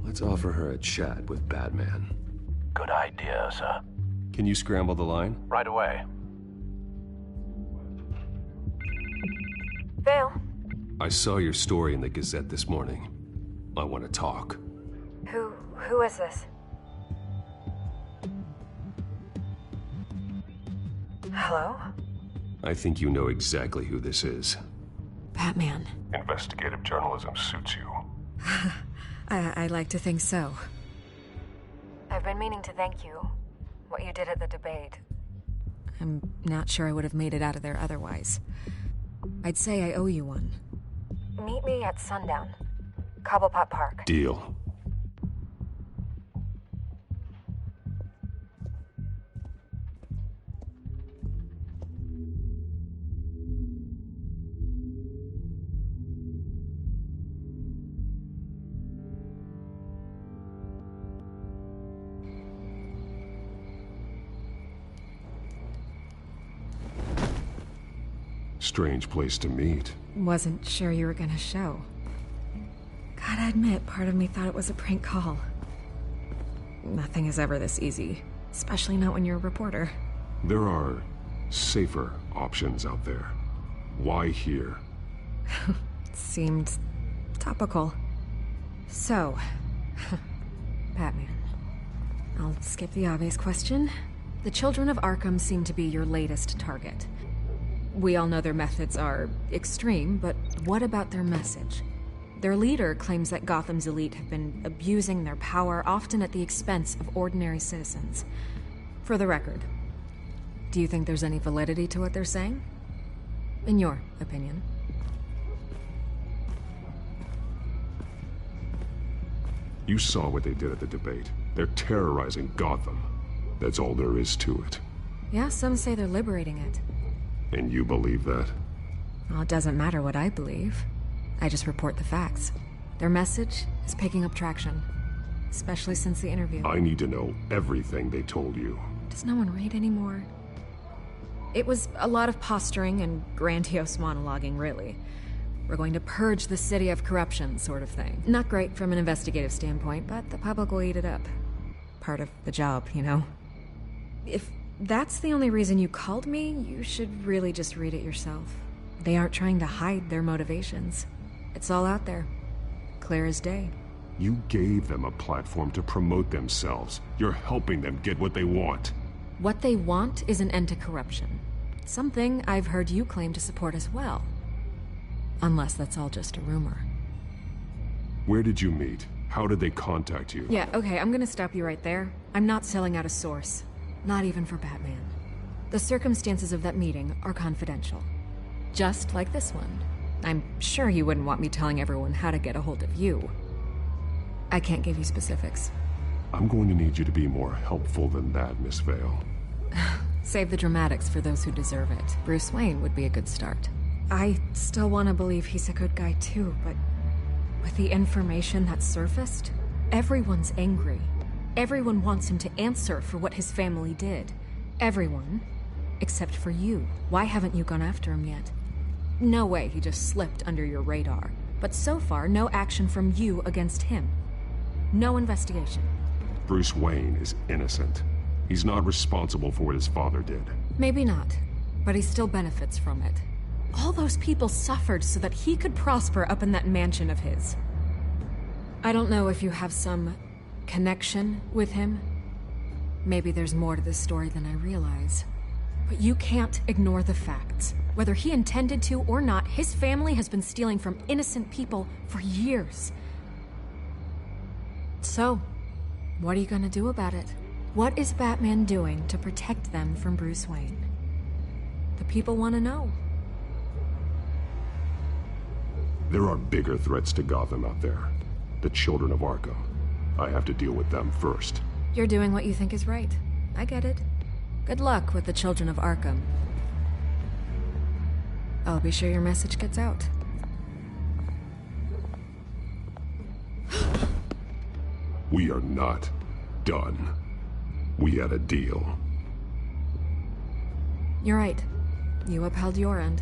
Let's offer her a chat with Batman. Good idea, sir. Can you scramble the line? Right away. Vale. I saw your story in the Gazette this morning. I want to talk. Who is this? Hello? I think you know exactly who this is. Batman. Investigative journalism suits you. I'd like to think so. I've been meaning to thank you. What you did at the debate. I'm not sure I would have made it out of there otherwise. I'd say I owe you one. Meet me at sundown. Cobblepot Park. Deal. Strange place to meet. Wasn't sure you were gonna show. Gotta admit, part of me thought it was a prank call. Nothing is ever this easy, especially not when you're a reporter. There are safer options out there. Why here? Seemed topical. So, Batman. I'll skip the obvious question. The Children of Arkham seem to be your latest target. We all know their methods are extreme, but what about their message? Their leader claims that Gotham's elite have been abusing their power, often at the expense of ordinary citizens. For the record, do you think there's any validity to what they're saying? In your opinion? You saw what they did at the debate. They're terrorizing Gotham. That's all there is to it. Yeah, some say they're liberating it. And you believe that? Well, it doesn't matter what I believe. I just report the facts. Their message is picking up traction, especially since the interview. I need to know everything they told you. Does no one read anymore? It was a lot of posturing and grandiose monologuing, really. We're going to purge the city of corruption, sort of thing. Not great from an investigative standpoint, but the public will eat it up. Part of the job, you know? If that's the only reason you called me, you should really just read it yourself. They aren't trying to hide their motivations. It's all out there. Clear as day. You gave them a platform to promote themselves. You're helping them get what they want. What they want is an end to corruption. Something I've heard you claim to support as well. Unless that's all just a rumor. Where did you meet? How did they contact you? Yeah, okay, I'm gonna stop you right there. I'm not selling out a source. Not even for Batman. The circumstances of that meeting are confidential. Just like this one. I'm sure you wouldn't want me telling everyone how to get a hold of you. I can't give you specifics. I'm going to need you to be more helpful than that, Miss Vale. Save the dramatics for those who deserve it. Bruce Wayne would be a good start. I still want to believe he's a good guy too, but with the information that surfaced, everyone's angry. Everyone wants him to answer for what his family did. Everyone, except for you. Why haven't you gone after him yet? No way he just slipped under your radar. But so far, no action from you against him. No investigation. Bruce Wayne is innocent. He's not responsible for what his father did. Maybe not, but he still benefits from it. All those people suffered so that he could prosper up in that mansion of his. I don't know if you have some connection with him. Maybe there's more to this story than I realize. But you can't ignore the facts. Whether he intended to or not, his family has been stealing from innocent people for years. So, what are you gonna do about it? What is Batman doing to protect them from Bruce Wayne? The people want to know. There are bigger threats to Gotham out there. The Children of Arkham. I have to deal with them first. You're doing what you think is right. I get it. Good luck with the Children of Arkham. I'll be sure your message gets out. We are not done. We had a deal. You're right. You upheld your end.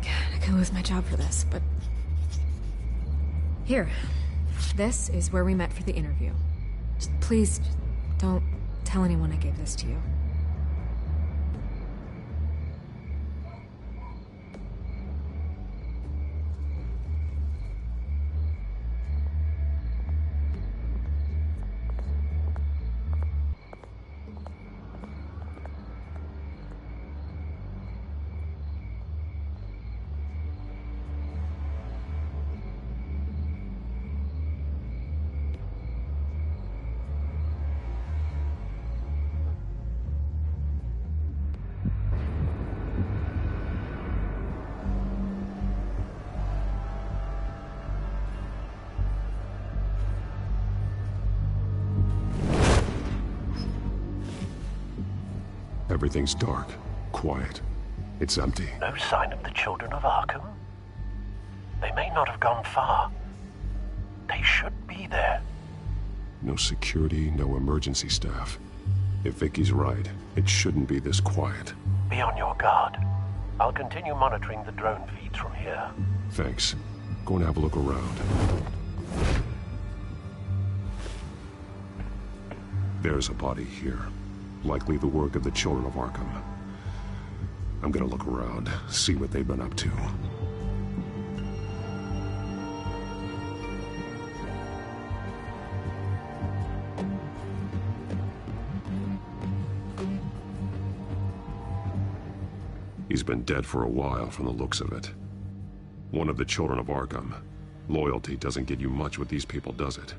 God, I could lose my job for this, but... Here. This is where we met for the interview. Please, don't tell anyone I gave this to you. Everything's dark, quiet. It's empty. No sign of the Children of Arkham? They may not have gone far. They should be there. No security, no emergency staff. If Vicky's right, it shouldn't be this quiet. Be on your guard. I'll continue monitoring the drone feeds from here. Thanks. Go and have a look around. There's a body here. Likely the work of the Children of Arkham. I'm gonna look around, see what they've been up to. He's been dead for a while from the looks of it. One of the Children of Arkham. Loyalty doesn't get you much with these people, does it?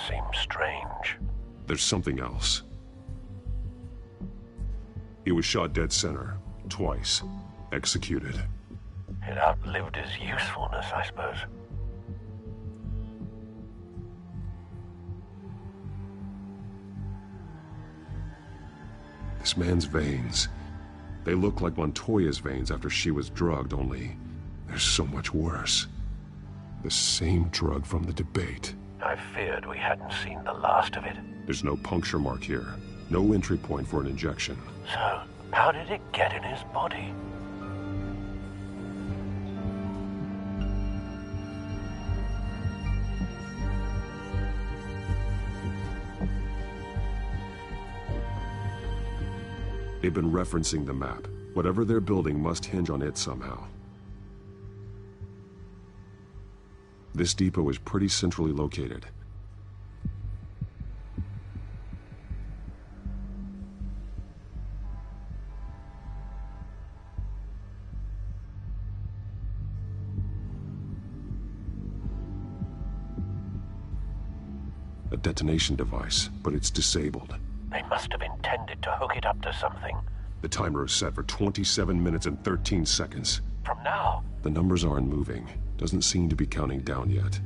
Seems strange. There's something else. He was shot dead center, twice, executed. It outlived his usefulness, I suppose. This man's veins. They look like Montoya's veins after she was drugged, only they're so much worse. The same drug from the debate. I feared we hadn't seen the last of it. There's no puncture mark here. No entry point for an injection. So, how did it get in his body? They've been referencing the map. Whatever they're building must hinge on it somehow. This depot is pretty centrally located. A detonation device, but it's disabled. They must have intended to hook it up to something. The timer is set for 27 minutes and 13 seconds. From now? The numbers aren't moving. Doesn't seem to be counting down yet.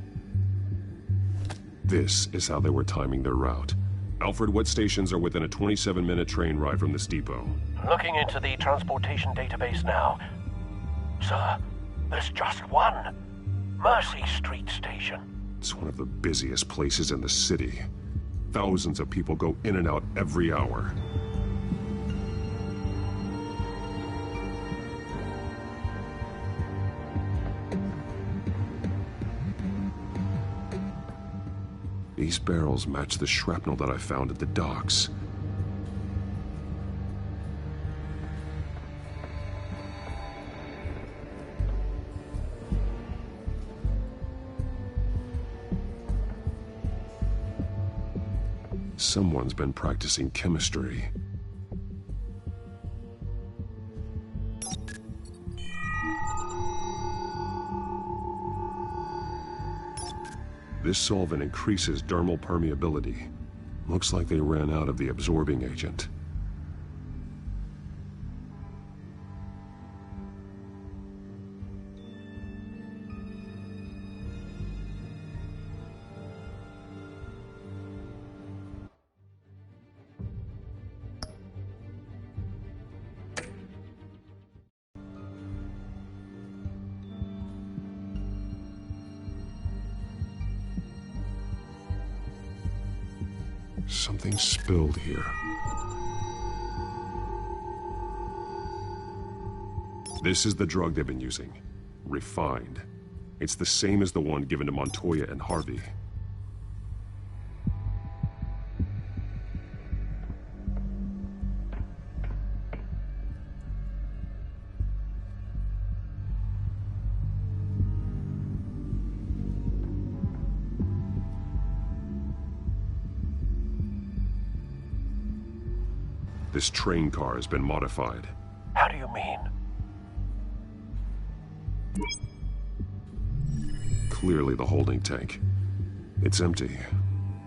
This is how they were timing their route. Alfred, what stations are within a 27-minute train ride from this depot? Looking into the transportation database now. Sir, there's just one. Mercy Street Station. It's one of the busiest places in the city. Thousands of people go in and out every hour. These barrels match the shrapnel that I found at the docks. Someone's been practicing chemistry. This solvent increases dermal permeability. Looks like they ran out of the absorbing agent. Something spilled here. This is the drug they've been using. Refined. It's the same as the one given to Montoya and Harvey. This train car has been modified. How do you mean? Clearly the holding tank. It's empty.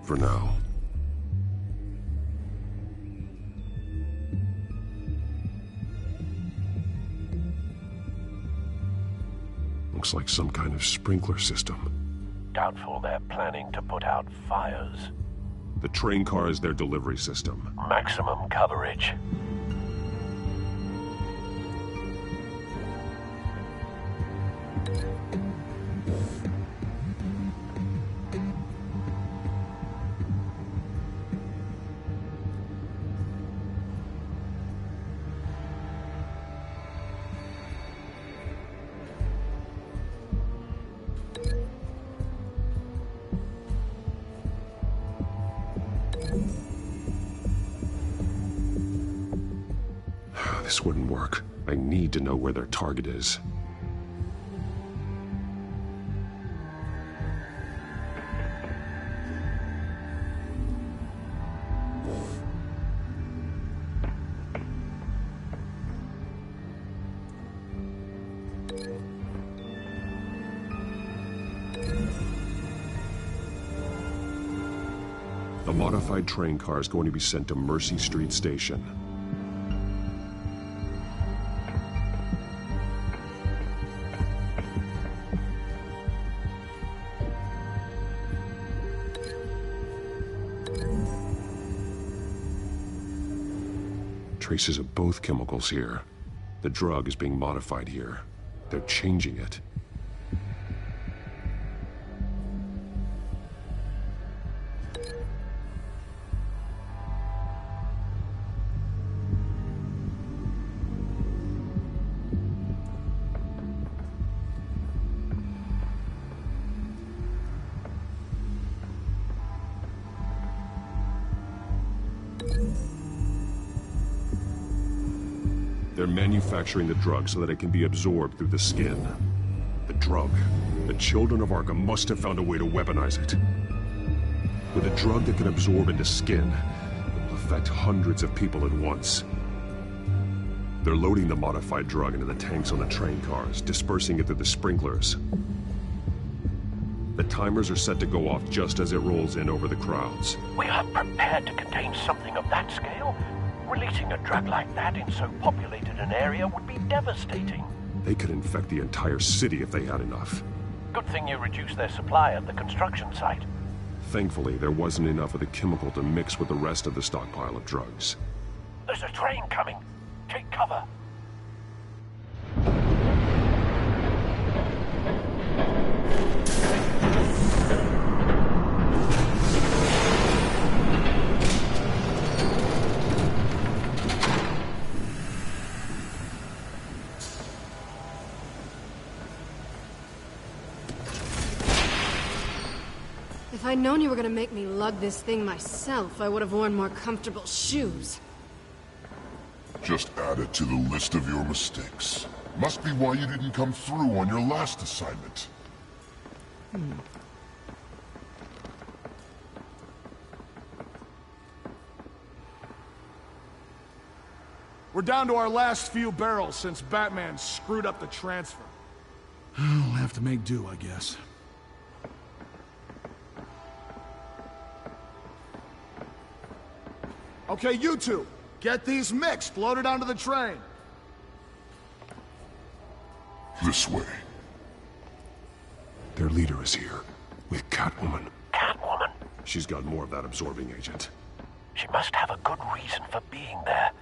For now. Looks like some kind of sprinkler system. Doubtful they're planning to put out fires. The train car is their delivery system. Maximum coverage. This wouldn't work. I need to know where their target is. The modified train car is going to be sent to Mercy Street Station. Traces of both chemicals here. The drug is being modified here. They're changing it. They're manufacturing the drug so that it can be absorbed through the skin. The drug. The children of Arkham must have found a way to weaponize it. With a drug that can absorb into skin, it will affect hundreds of people at once. They're loading the modified drug into the tanks on the train cars, dispersing it through the sprinklers. The timers are set to go off just as it rolls in over the crowds. We are prepared to contain something of that scale? Releasing a drug like that in so populated an area would be devastating. They could infect the entire city if they had enough. Good thing you reduced their supply at the construction site. Thankfully, there wasn't enough of the chemical to mix with the rest of the stockpile of drugs. There's a train coming. Take cover. If I'd known you were gonna make me lug this thing myself, I would have worn more comfortable shoes. Just add it to the list of your mistakes. Must be why you didn't come through on your last assignment. We're down to our last few barrels since Batman screwed up the transfer. We'll have to make do, I guess. Okay, you two, get these mixed, loaded onto the train. This way. Their leader is here, with Catwoman. Catwoman? She's got more of that absorbing agent. She must have a good reason for being there.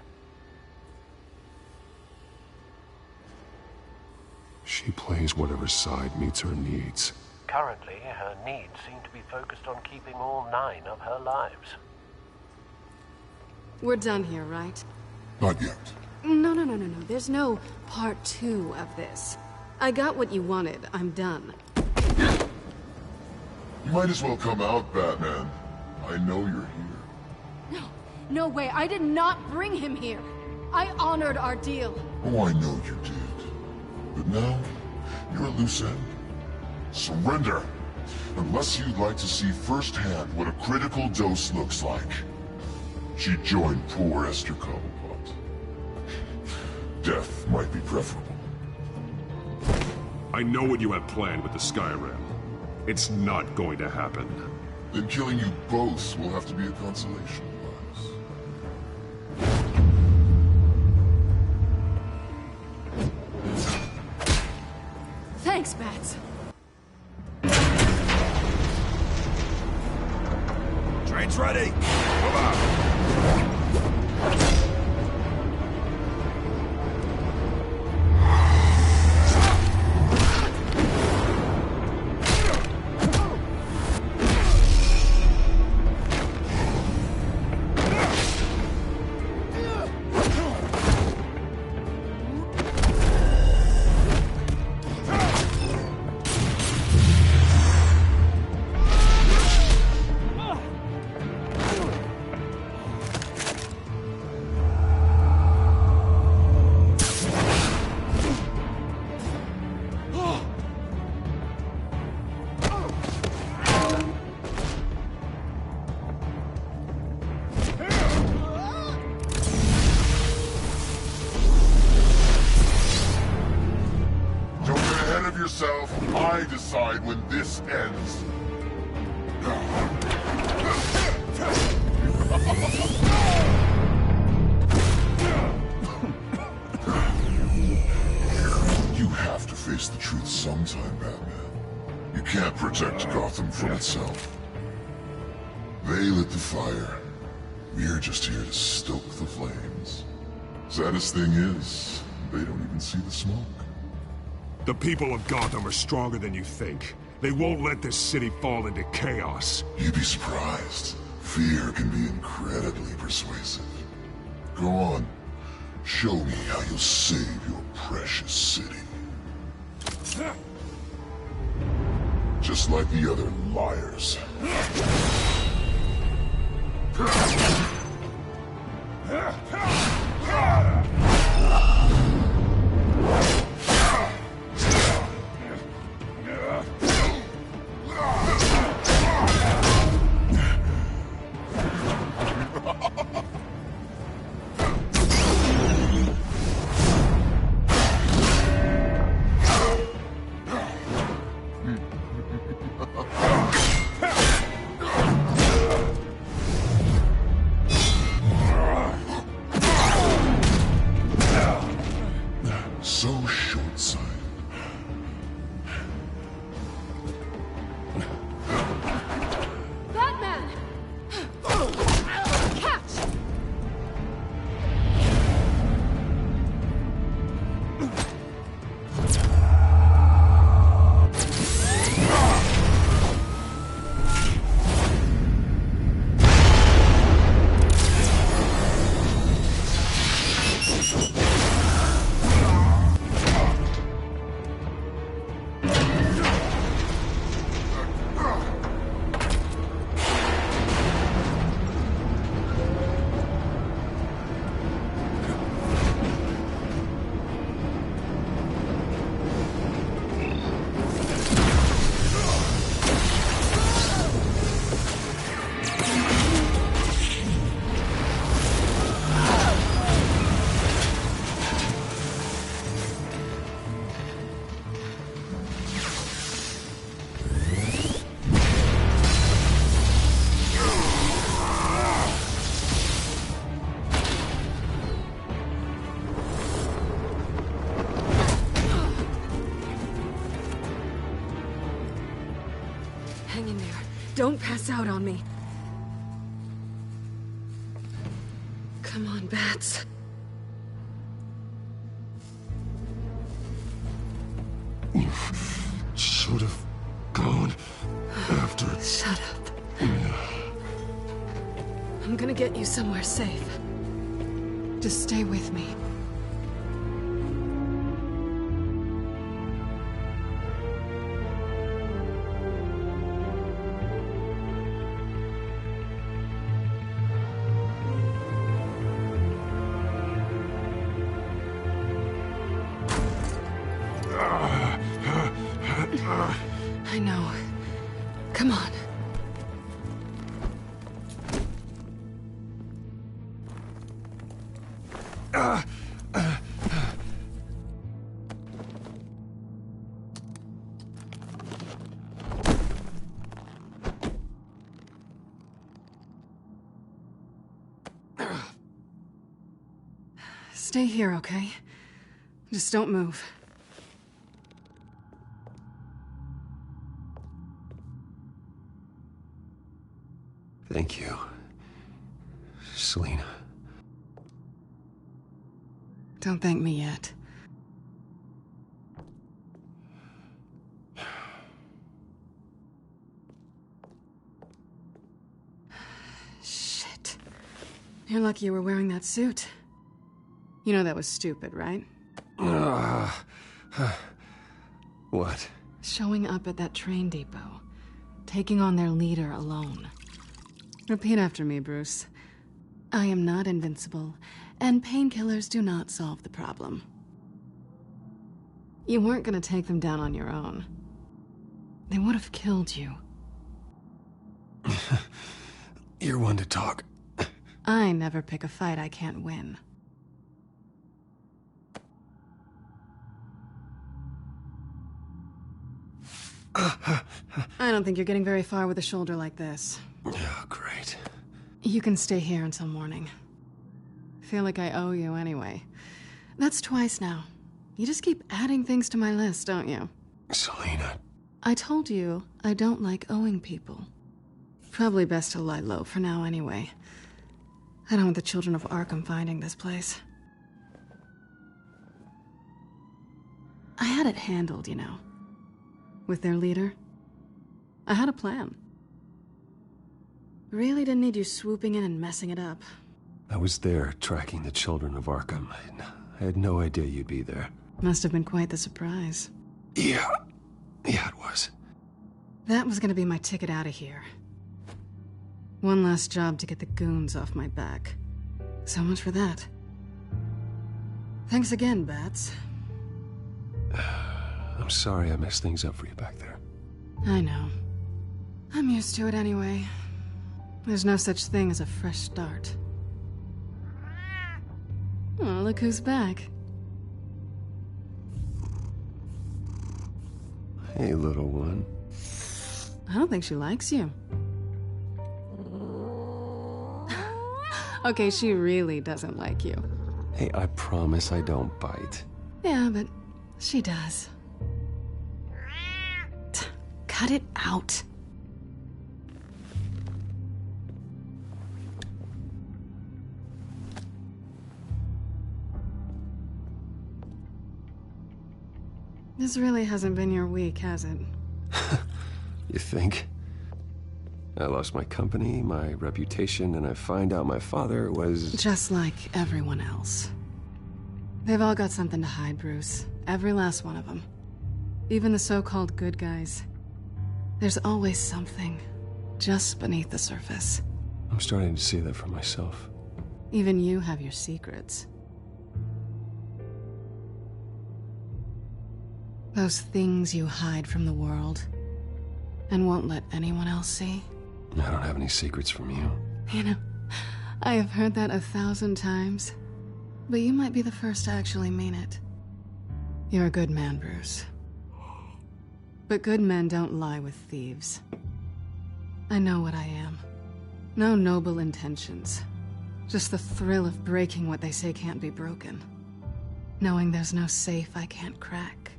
She plays whatever side meets her needs. Currently, her needs seem to be focused on keeping all 9 of her lives. We're done here, right? Not yet. No. There's no part 2 of this. I got what you wanted. I'm done. You might as well come out, Batman. I know you're here. No way. I did not bring him here. I honored our deal. Oh, I know you did. But now, you're a loose end. Surrender! Unless you'd like to see firsthand what a critical dose looks like. She joined poor Esther Cobblepot. Death might be preferable. I know what you have planned with the Skyrim. It's not going to happen. Then killing you both will have to be a consolation prize. Thanks, Bats. Train's ready! Move out! when this ends. You have to face the truth sometime, Batman. You can't protect Gotham from itself. They lit the fire. We're just here to stoke the flames. Saddest thing is, they don't even see the smoke. The people of Gotham are stronger than you think. They won't let this city fall into chaos. You'd be surprised. Fear can be incredibly persuasive. Go on. Show me how you'll save your precious city. Just like the other liars. So short-sighted. Batman! Catch! Hang in there. Don't pass out on me. Come on, Bats. You should have gone after... Shut up. I'm gonna get you somewhere safe. Just stay with me. I know. Come on. Stay here, okay? Just don't move. Thank you, Selina. Don't thank me yet. Shit. You're lucky you were wearing that suit. You know that was stupid, right? What? Showing up at that train depot. Taking on their leader alone. Repeat after me, Bruce. I am not invincible, and painkillers do not solve the problem. You weren't gonna take them down on your own. They would have killed you. You're one to talk. I never pick a fight I can't win. I don't think you're getting very far with a shoulder like this. Oh, great. You can stay here until morning. Feel like I owe you anyway. That's twice now. You just keep adding things to my list, don't you? Selina. I told you I don't like owing people. Probably best to lie low for now anyway. I don't want the children of Arkham finding this place. I had it handled, you know. With their leader. I had a plan. Really didn't need you swooping in and messing it up. I was there tracking the children of Arkham. I had no idea you'd be there. Must have been quite the surprise. Yeah, it was. That was gonna be my ticket out of here. One last job to get the goons off my back. So much for that. Thanks again, Bats. I'm sorry I messed things up for you back there. I know. I'm used to it anyway. There's no such thing as a fresh start. Oh, look who's back. Hey, little one. I don't think she likes you. Okay, she really doesn't like you. Hey, I promise I don't bite. Yeah, but she does. Cut it out. This really hasn't been your week, has it? You think? I lost my company, my reputation, and I find out my father was... Just like everyone else. They've all got something to hide, Bruce. Every last one of them. Even the so-called good guys. There's always something just beneath the surface. I'm starting to see that for myself. Even you have your secrets. Those things you hide from the world and won't let anyone else see. I don't have any secrets from you. You know, I have heard that 1,000 times, but you might be the first to actually mean it. You're a good man, Bruce. But good men don't lie with thieves. I know what I am. No noble intentions. Just the thrill of breaking what they say can't be broken. Knowing there's no safe I can't crack.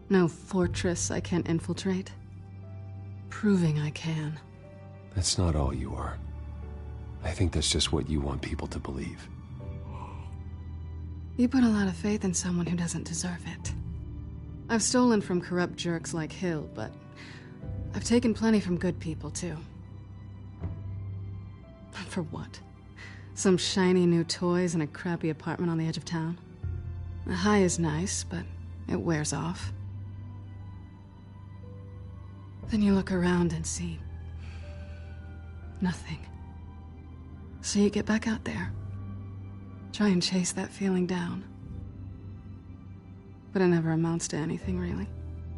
No fortress I can't infiltrate. Proving I can. That's not all you are. I think that's just what you want people to believe. You put a lot of faith in someone who doesn't deserve it. I've stolen from corrupt jerks like Hill, but I've taken plenty from good people, too. For what? Some shiny new toys and a crappy apartment on the edge of town? The high is nice, but it wears off. Then you look around and see nothing. So you get back out there. Try and chase that feeling down. But it never amounts to anything, really.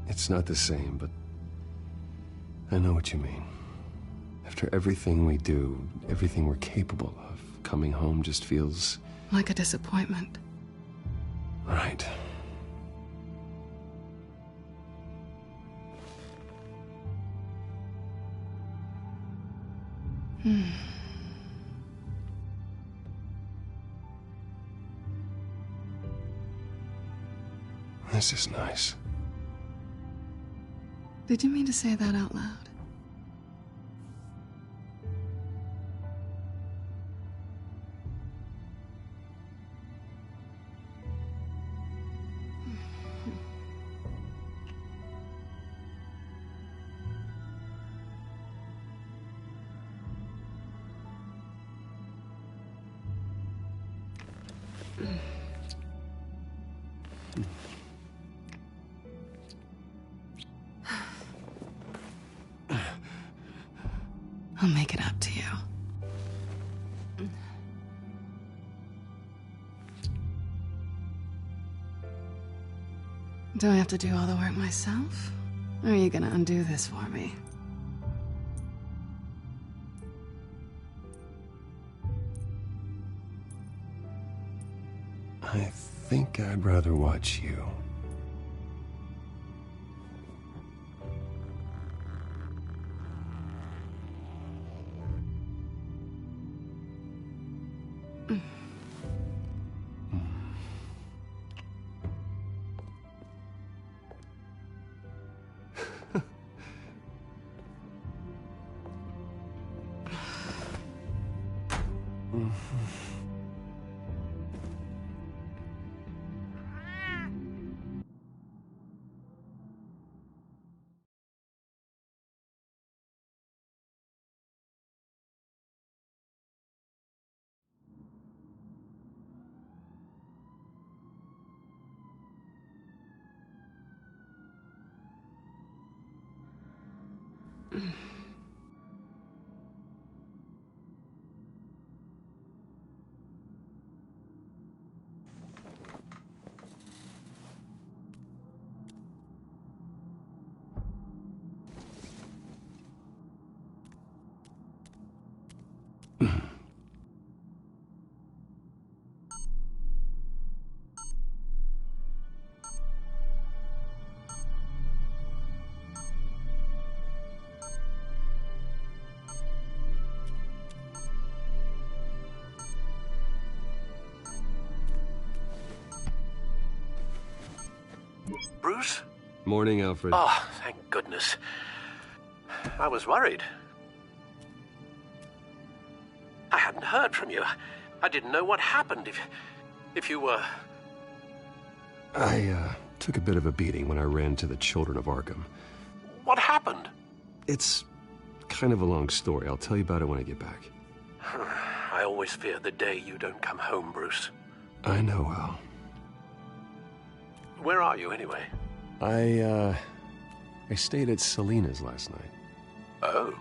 It's not the same, but I know what you mean. After everything we do, everything we're capable of, coming home just feels... like a disappointment. Right. This is nice. Did you mean to say that out loud? I'll make it up to you. Do I have to do all the work myself? Or are you gonna undo this for me? I think I'd rather watch you. Bruce. Morning, Alfred. Oh, thank goodness. I was worried. I hadn't heard from you. I didn't know what happened if you were... I took a bit of a beating when I ran to the Children of Arkham. What happened? It's kind of a long story. I'll tell you about it when I get back. I always fear the day you don't come home, Bruce. I know, Al. Where are you, anyway? I stayed at Selina's last night. Oh.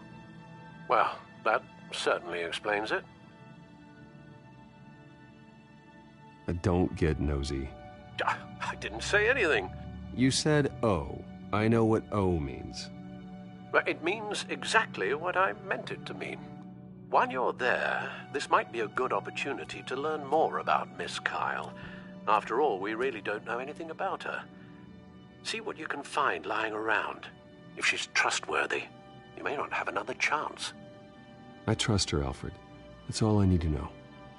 Well, that certainly explains it. Don't get nosy. I didn't say anything. You said O. I know what O means. It means exactly what I meant it to mean. While you're there, this might be a good opportunity to learn more about Miss Kyle. After all, we really don't know anything about her. See what you can find lying around. If she's trustworthy, you may not have another chance. I trust her, Alfred. That's all I need to know.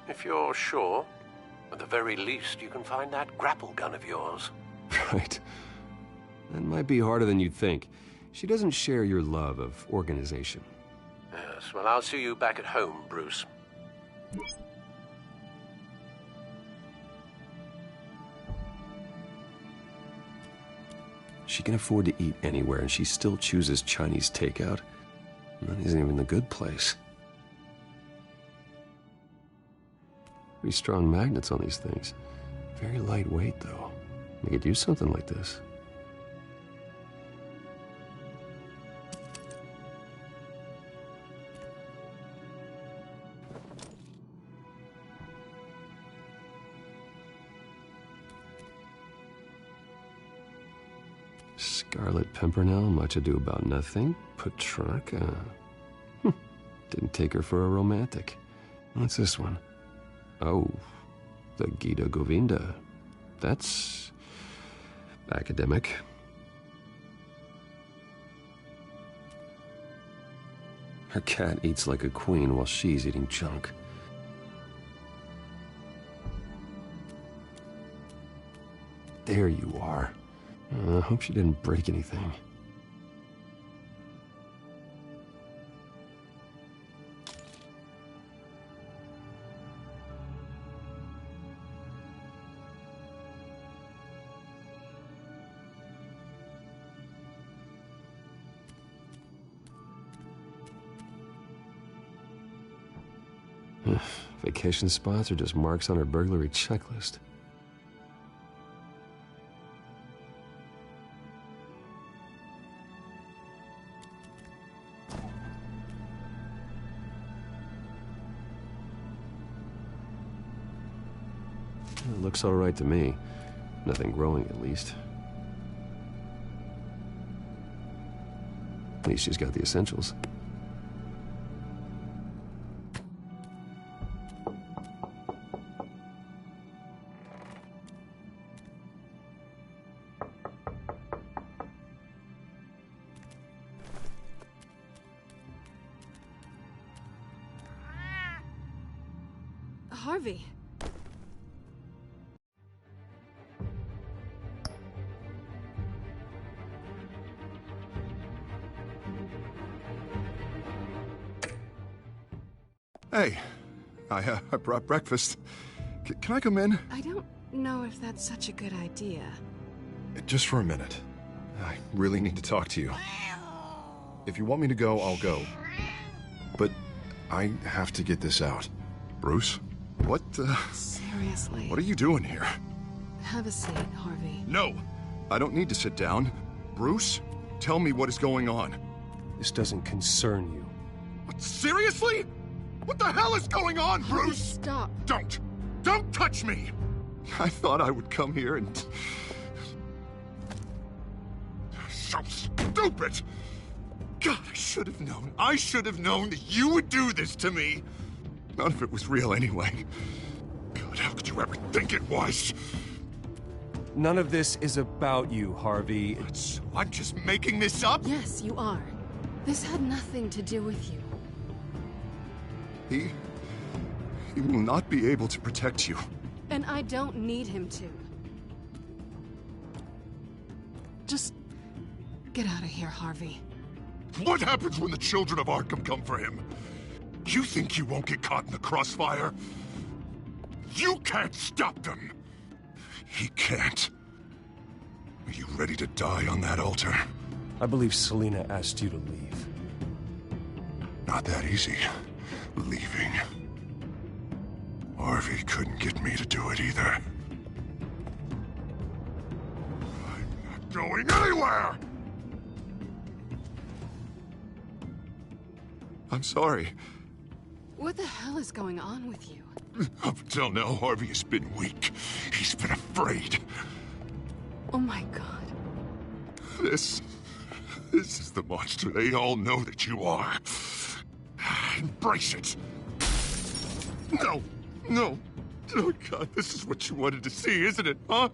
If you're sure, at the very least, you can find that grapple gun of yours. Right. That might be harder than you'd think. She doesn't share your love of organization. Yes, well, I'll see you back at home, Bruce. She can afford to eat anywhere, and she still chooses Chinese takeout. That isn't even the good place. Pretty strong magnets on these things. Very lightweight, though. They could use something like this. Scarlet Pimpernel, much ado about nothing. Petrarca. Didn't take her for a romantic. What's this one? Oh, the Gita Govinda. That's academic. Her cat eats like a queen while she's eating junk. There you are. I hope she didn't break anything. Vacation spots are just marks on her burglary checklist. It looks all right to me. Nothing growing, at least. At least she's got the essentials. Harvey. Hey, I brought breakfast. Can I come in? I don't know if that's such a good idea. Just for a minute. I really need to talk to you. If you want me to go, I'll go. But I have to get this out. Bruce? What, Seriously. What are you doing here? Have a seat, Harvey. No! I don't need to sit down. Bruce, tell me what is going on. This doesn't concern you. What, seriously? What the hell is going on, Harvey, Bruce? stop. Don't! Don't touch me! I thought I would come here and... So stupid! God, I should have known. I should have known that you would do this to me. None of it was real anyway. God, how could you ever think it was? None of this is about you, Harvey. So I'm just making this up? Yes, you are. This had nothing to do with you. He will not be able to protect you. And I don't need him to. Just get out of here, Harvey. What happens when the children of Arkham come for him? You think you won't get caught in the crossfire? You can't stop them! He can't. Are you ready to die on that altar? I believe Selina asked you to leave. Not that easy. Leaving. Harvey couldn't get me to do it either. I'm not going anywhere! I'm sorry. What the hell is going on with you? Up until now, Harvey has been weak. He's been afraid. Oh my god. This is the monster they all know that you are. Embrace it. No. Oh god, this is what you wanted to see, isn't it, huh?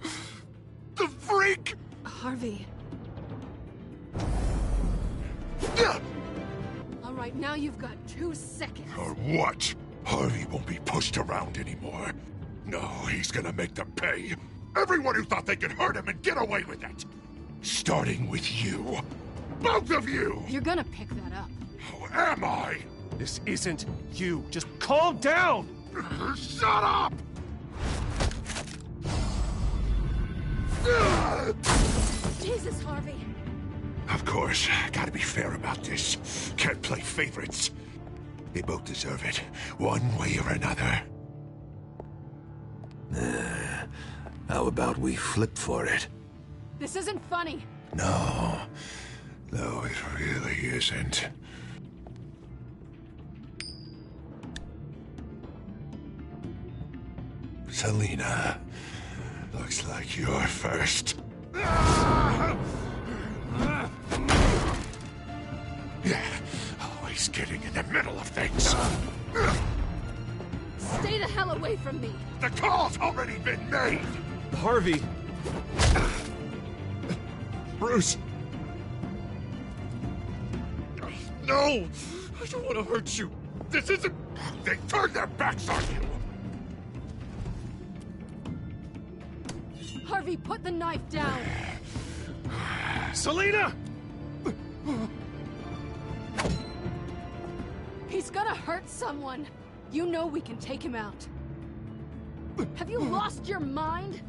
The freak! Harvey. Yeah. All right, now you've got 2 seconds. Or what? Harvey won't be pushed around anymore. No, he's gonna make them pay. Everyone who thought they could hurt him and get away with it. Starting with you. Both of you! You're gonna pick that up. Who am I? This isn't you. Just calm down! Shut up! Jesus, Harvey. Of course, gotta be fair about this. Can't play favorites. They both deserve it, one way or another. How about we flip for it? This isn't funny. No, it really isn't. Selina, looks like you're first. Yeah, always getting in the middle of things. Stay the hell away from me. The call's already been made. Harvey. Bruce. No, I don't want to hurt you. This isn't... They turned their backs on you. Harvey, put the knife down. Selina! He's gonna hurt someone. You know we can take him out. Have you lost your mind?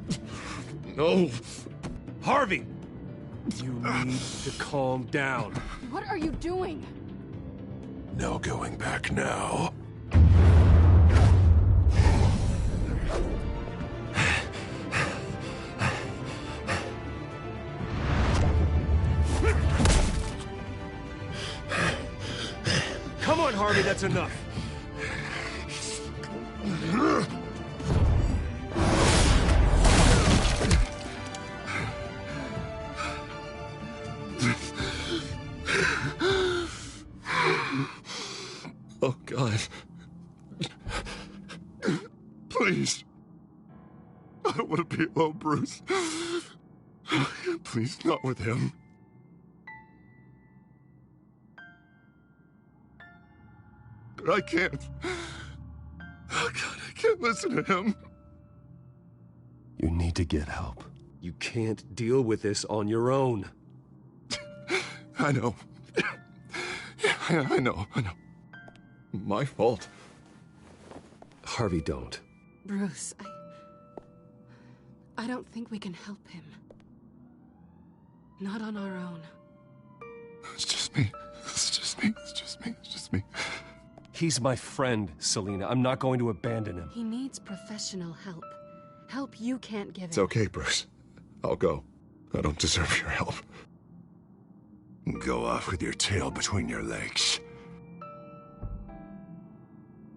No. Harvey! You need to calm down. What are you doing? No going back now. Come on, Harvey, that's enough. Oh, God. Please. I don't want to be alone, Bruce. Please, not with him. But I can't. Oh, God, I can't listen to him. You need to get help. You can't deal with this on your own. I know. Yeah, I know. My fault. Harvey, don't. Bruce, I don't think we can help him. Not on our own. It's just me. He's my friend, Selina. I'm not going to abandon him. He needs professional help. Help you can't give him. It's okay, Bruce. I'll go. I don't deserve your help. Go off with your tail between your legs.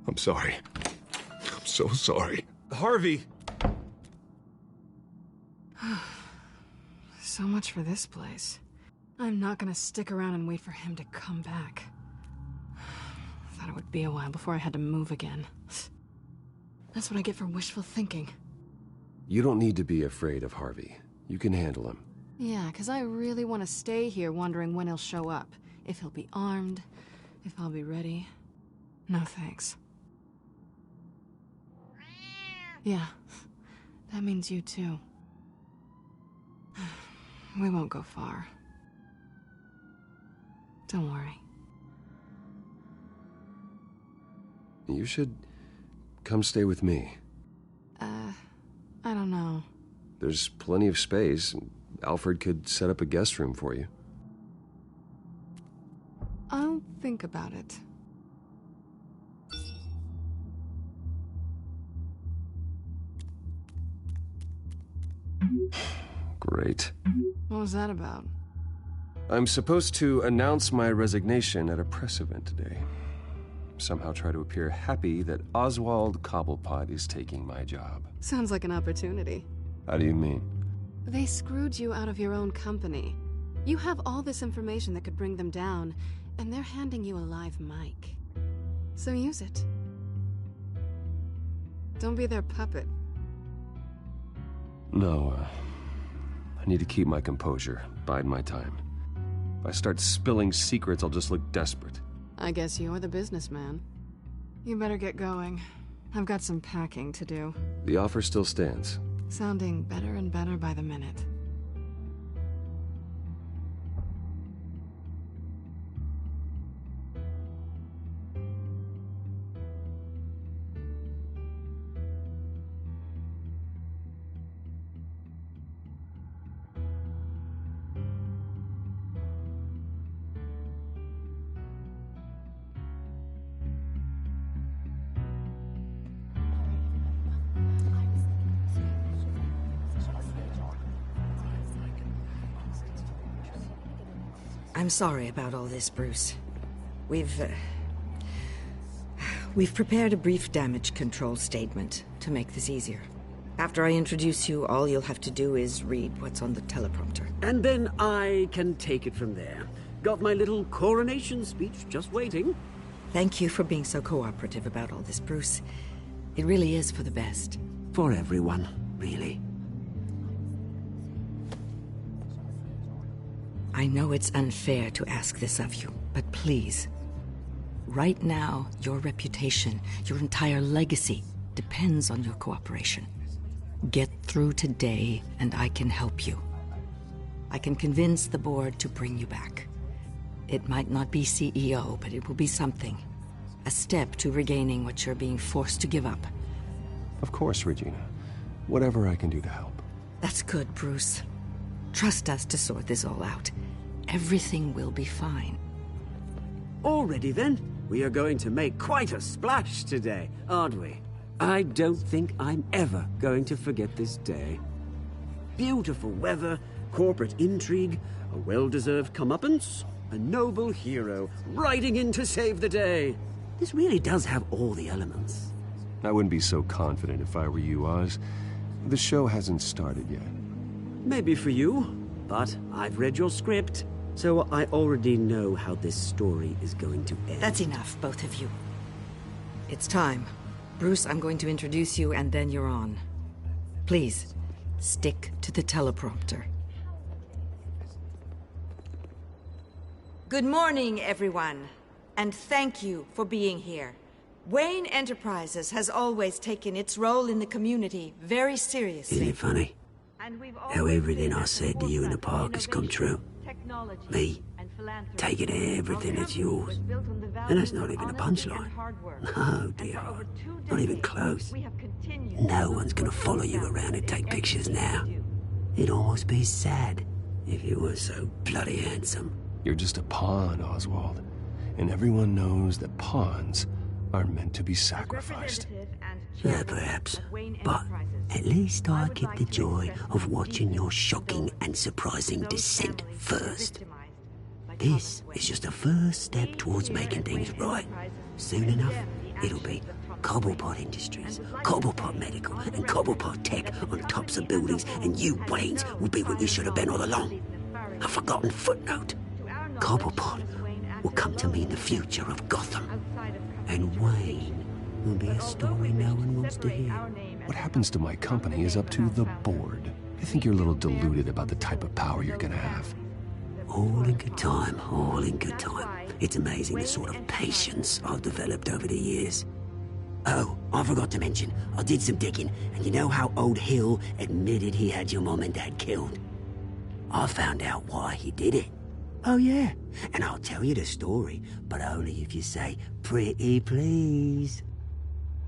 I'm sorry. I'm so sorry. Harvey! So much for this place. I'm not gonna stick around and wait for him to come back. Thought it would be a while before I had to move again. That's what I get for wishful thinking. You don't need to be afraid of Harvey. You can handle him. Yeah, 'cause I really want to stay here wondering when he'll show up. If he'll be armed, if I'll be ready. No thanks. Yeah, that means you too. We won't go far. Don't worry. You should come stay with me. I don't know. There's plenty of space. Alfred could set up a guest room for you. I'll think about it. Great. What was that about? I'm supposed to announce my resignation at a press event today. Somehow try to appear happy that Oswald Cobblepot is taking my job. Sounds like an opportunity. How do you mean? They screwed you out of your own company. You have all this information that could bring them down, and they're handing you a live mic. So use it. Don't be their puppet. No, I need to keep my composure, bide my time. If I start spilling secrets, I'll just look desperate. I guess you're the businessman. You better get going. I've got some packing to do. The offer still stands. Sounding better and better by the minute. I'm sorry about all this, Bruce. We've prepared a brief damage control statement to make this easier. After I introduce you, all you'll have to do is read what's on the teleprompter. And then I can take it from there. Got my little coronation speech just waiting. Thank you for being so cooperative about all this, Bruce. It really is for the best. For everyone, really. I know it's unfair to ask this of you, but please. Right now, your reputation, your entire legacy, depends on your cooperation. Get through today, and I can help you. I can convince the board to bring you back. It might not be CEO, but it will be something. A step to regaining what you're being forced to give up. Of course, Regina. Whatever I can do to help. That's good, Bruce. Trust us to sort this all out. Everything will be fine. Already then, we are going to make quite a splash today, aren't we? I don't think I'm ever going to forget this day. Beautiful weather, corporate intrigue, a well-deserved comeuppance, a noble hero riding in to save the day. This really does have all the elements. I wouldn't be so confident if I were you, Oz. The show hasn't started yet. Maybe for you, but I've read your script, so I already know how this story is going to end. That's enough, both of you. It's time. Bruce, I'm going to introduce you, and then you're on. Please, stick to the teleprompter. Good morning, everyone, and thank you for being here. Wayne Enterprises has always taken its role in the community very seriously. Isn't it funny? How everything I said to you in the park has come true. Me, taking everything that's yours. And that's not even a punchline. No, dear. Not even close. No one's gonna follow you around and take pictures now. It'd almost be sad if you were so bloody handsome. You're just a pawn, Oswald. And everyone knows that pawns are meant to be sacrificed. Yeah, perhaps. But at least I get the joy of watching your shocking and surprising descent first. This is just a first step towards making things right. Soon enough, it'll be Cobblepot Industries, Cobblepot Medical, and Cobblepot Tech on tops of buildings, and you, Waynes, will be what you should have been all along. A forgotten footnote. Cobblepot will come to mean the future of Gotham. And Wayne will be a story no one wants to hear. What happens to my company is up to the board. I think you're a little deluded about the type of power you're gonna have. All in good time, all in good time. It's amazing the sort of patience I've developed over the years. Oh, I forgot to mention, I did some digging, and you know how old Hill admitted he had your mom and dad killed? I found out why he did it. Oh yeah, and I'll tell you the story, but only if you say, pretty please.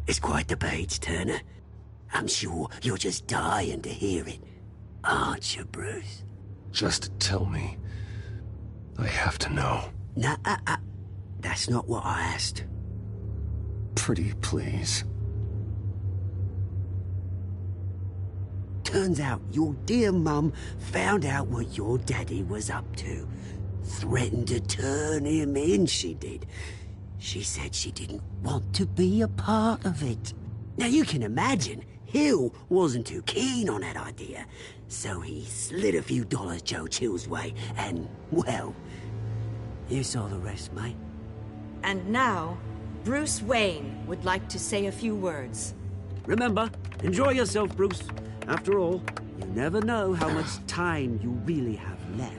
It's quite the page turner. I'm sure you're just dying to hear it, aren't you, Bruce? Just tell me. I have to know. Nah, that's not what I asked. Pretty please. Turns out your dear mum found out what your daddy was up to. Threatened to turn him in, she did. She said she didn't want to be a part of it. Now you can imagine, Hill wasn't too keen on that idea. So he slid a few dollars Joe Chill's way, and, well, you saw the rest, mate. And now, Bruce Wayne would like to say a few words. Remember, enjoy yourself, Bruce. After all, you never know how much time you really have left.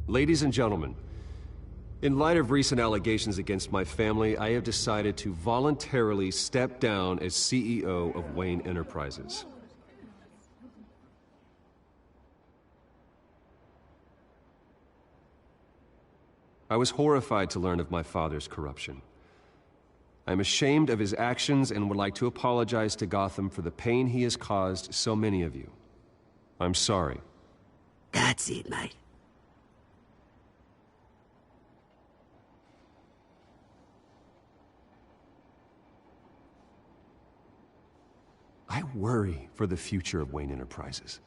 Ladies and gentlemen, in light of recent allegations against my family, I have decided to voluntarily step down as CEO of Wayne Enterprises. I was horrified to learn of my father's corruption. I'm ashamed of his actions and would like to apologize to Gotham for the pain he has caused so many of you. I'm sorry. That's it, mate. I worry for the future of Wayne Enterprises.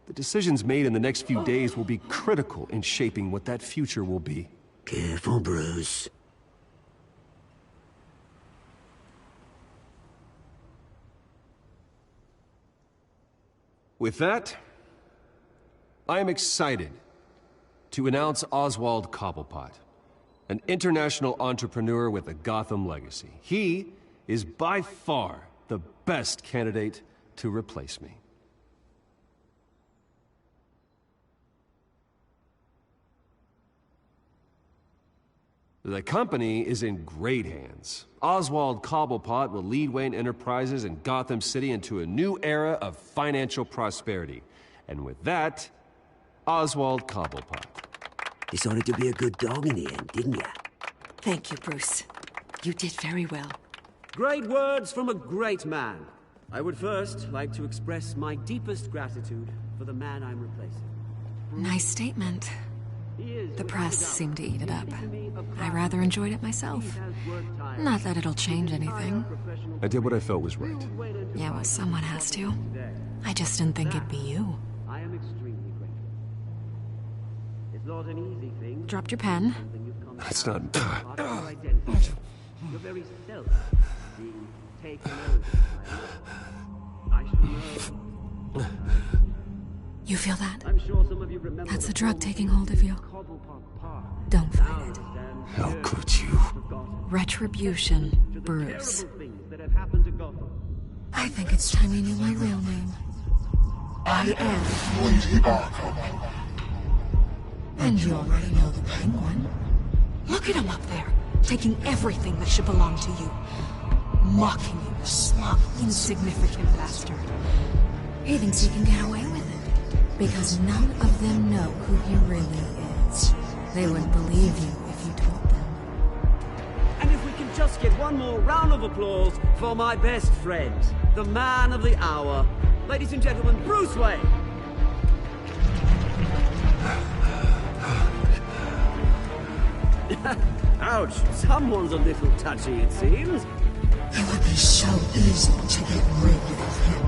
The decisions made in the next few days will be critical in shaping what that future will be. Careful, Bruce. With that, I am excited to announce Oswald Cobblepot, an international entrepreneur with a Gotham legacy. He is by far the best candidate to replace me. The company is in great hands. Oswald Cobblepot will lead Wayne Enterprises and Gotham City into a new era of financial prosperity. And with that, Oswald Cobblepot. Decided to be a good dog in the end, didn't you? Thank you, Bruce. You did very well. Great words from a great man. I would first like to express my deepest gratitude for the man I'm replacing. Nice statement. The press seemed to eat it up. I rather enjoyed it myself. Not that it'll change anything. I did what I felt was right. Yeah, well, someone has to. I just didn't think it'd be you. I am extremely grateful. It's not an easy thing. Dropped your pen. That's not... Your very self being taken over. I should know. You feel that? I'm sure some of you remember. That's the drug taking hold of you. Don't fight it. How could you? Retribution, Bruce. I think it's time you knew my real name. I am Lady Arkham. And you already know the Penguin. Look at him up there, taking everything that should belong to you. Mocking you, a smug, insignificant bastard. He thinks he can get away with it, because none of them know who he really is. They wouldn't believe you if you told them. And if we can just get one more round of applause for my best friend, the man of the hour, ladies and gentlemen, Bruce Wayne. Ouch, someone's a little touchy, it seems. It would be so easy to get rid of him.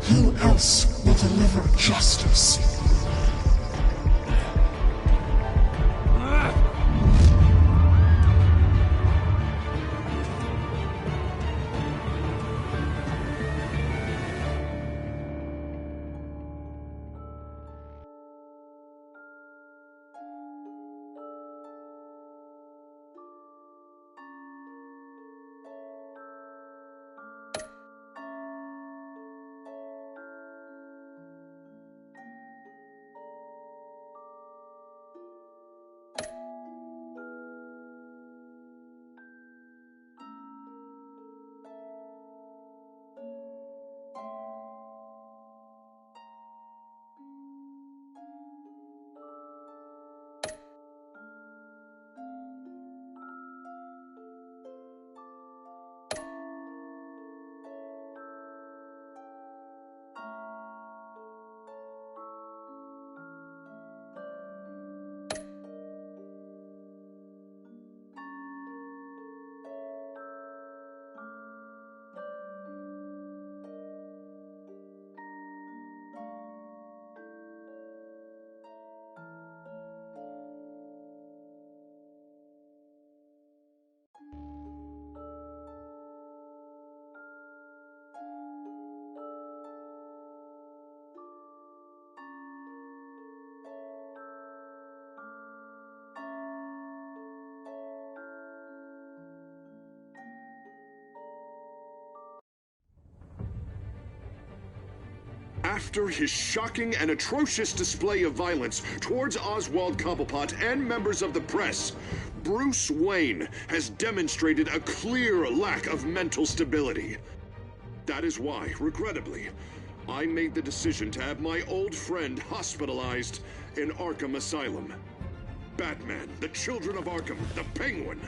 Who else will deliver justice? After his shocking and atrocious display of violence towards Oswald Cobblepot and members of the press, Bruce Wayne has demonstrated a clear lack of mental stability. That is why, regrettably, I made the decision to have my old friend hospitalized in Arkham Asylum. Batman, the Children of Arkham, the Penguin.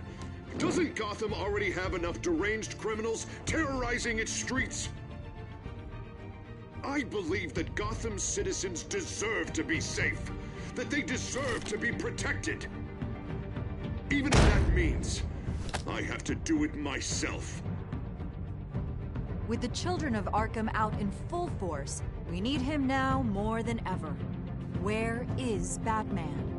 Doesn't Gotham already have enough deranged criminals terrorizing its streets? I believe that Gotham's citizens deserve to be safe, that they deserve to be protected. Even if that means I have to do it myself. With the Children of Arkham out in full force, we need him now more than ever. Where is Batman?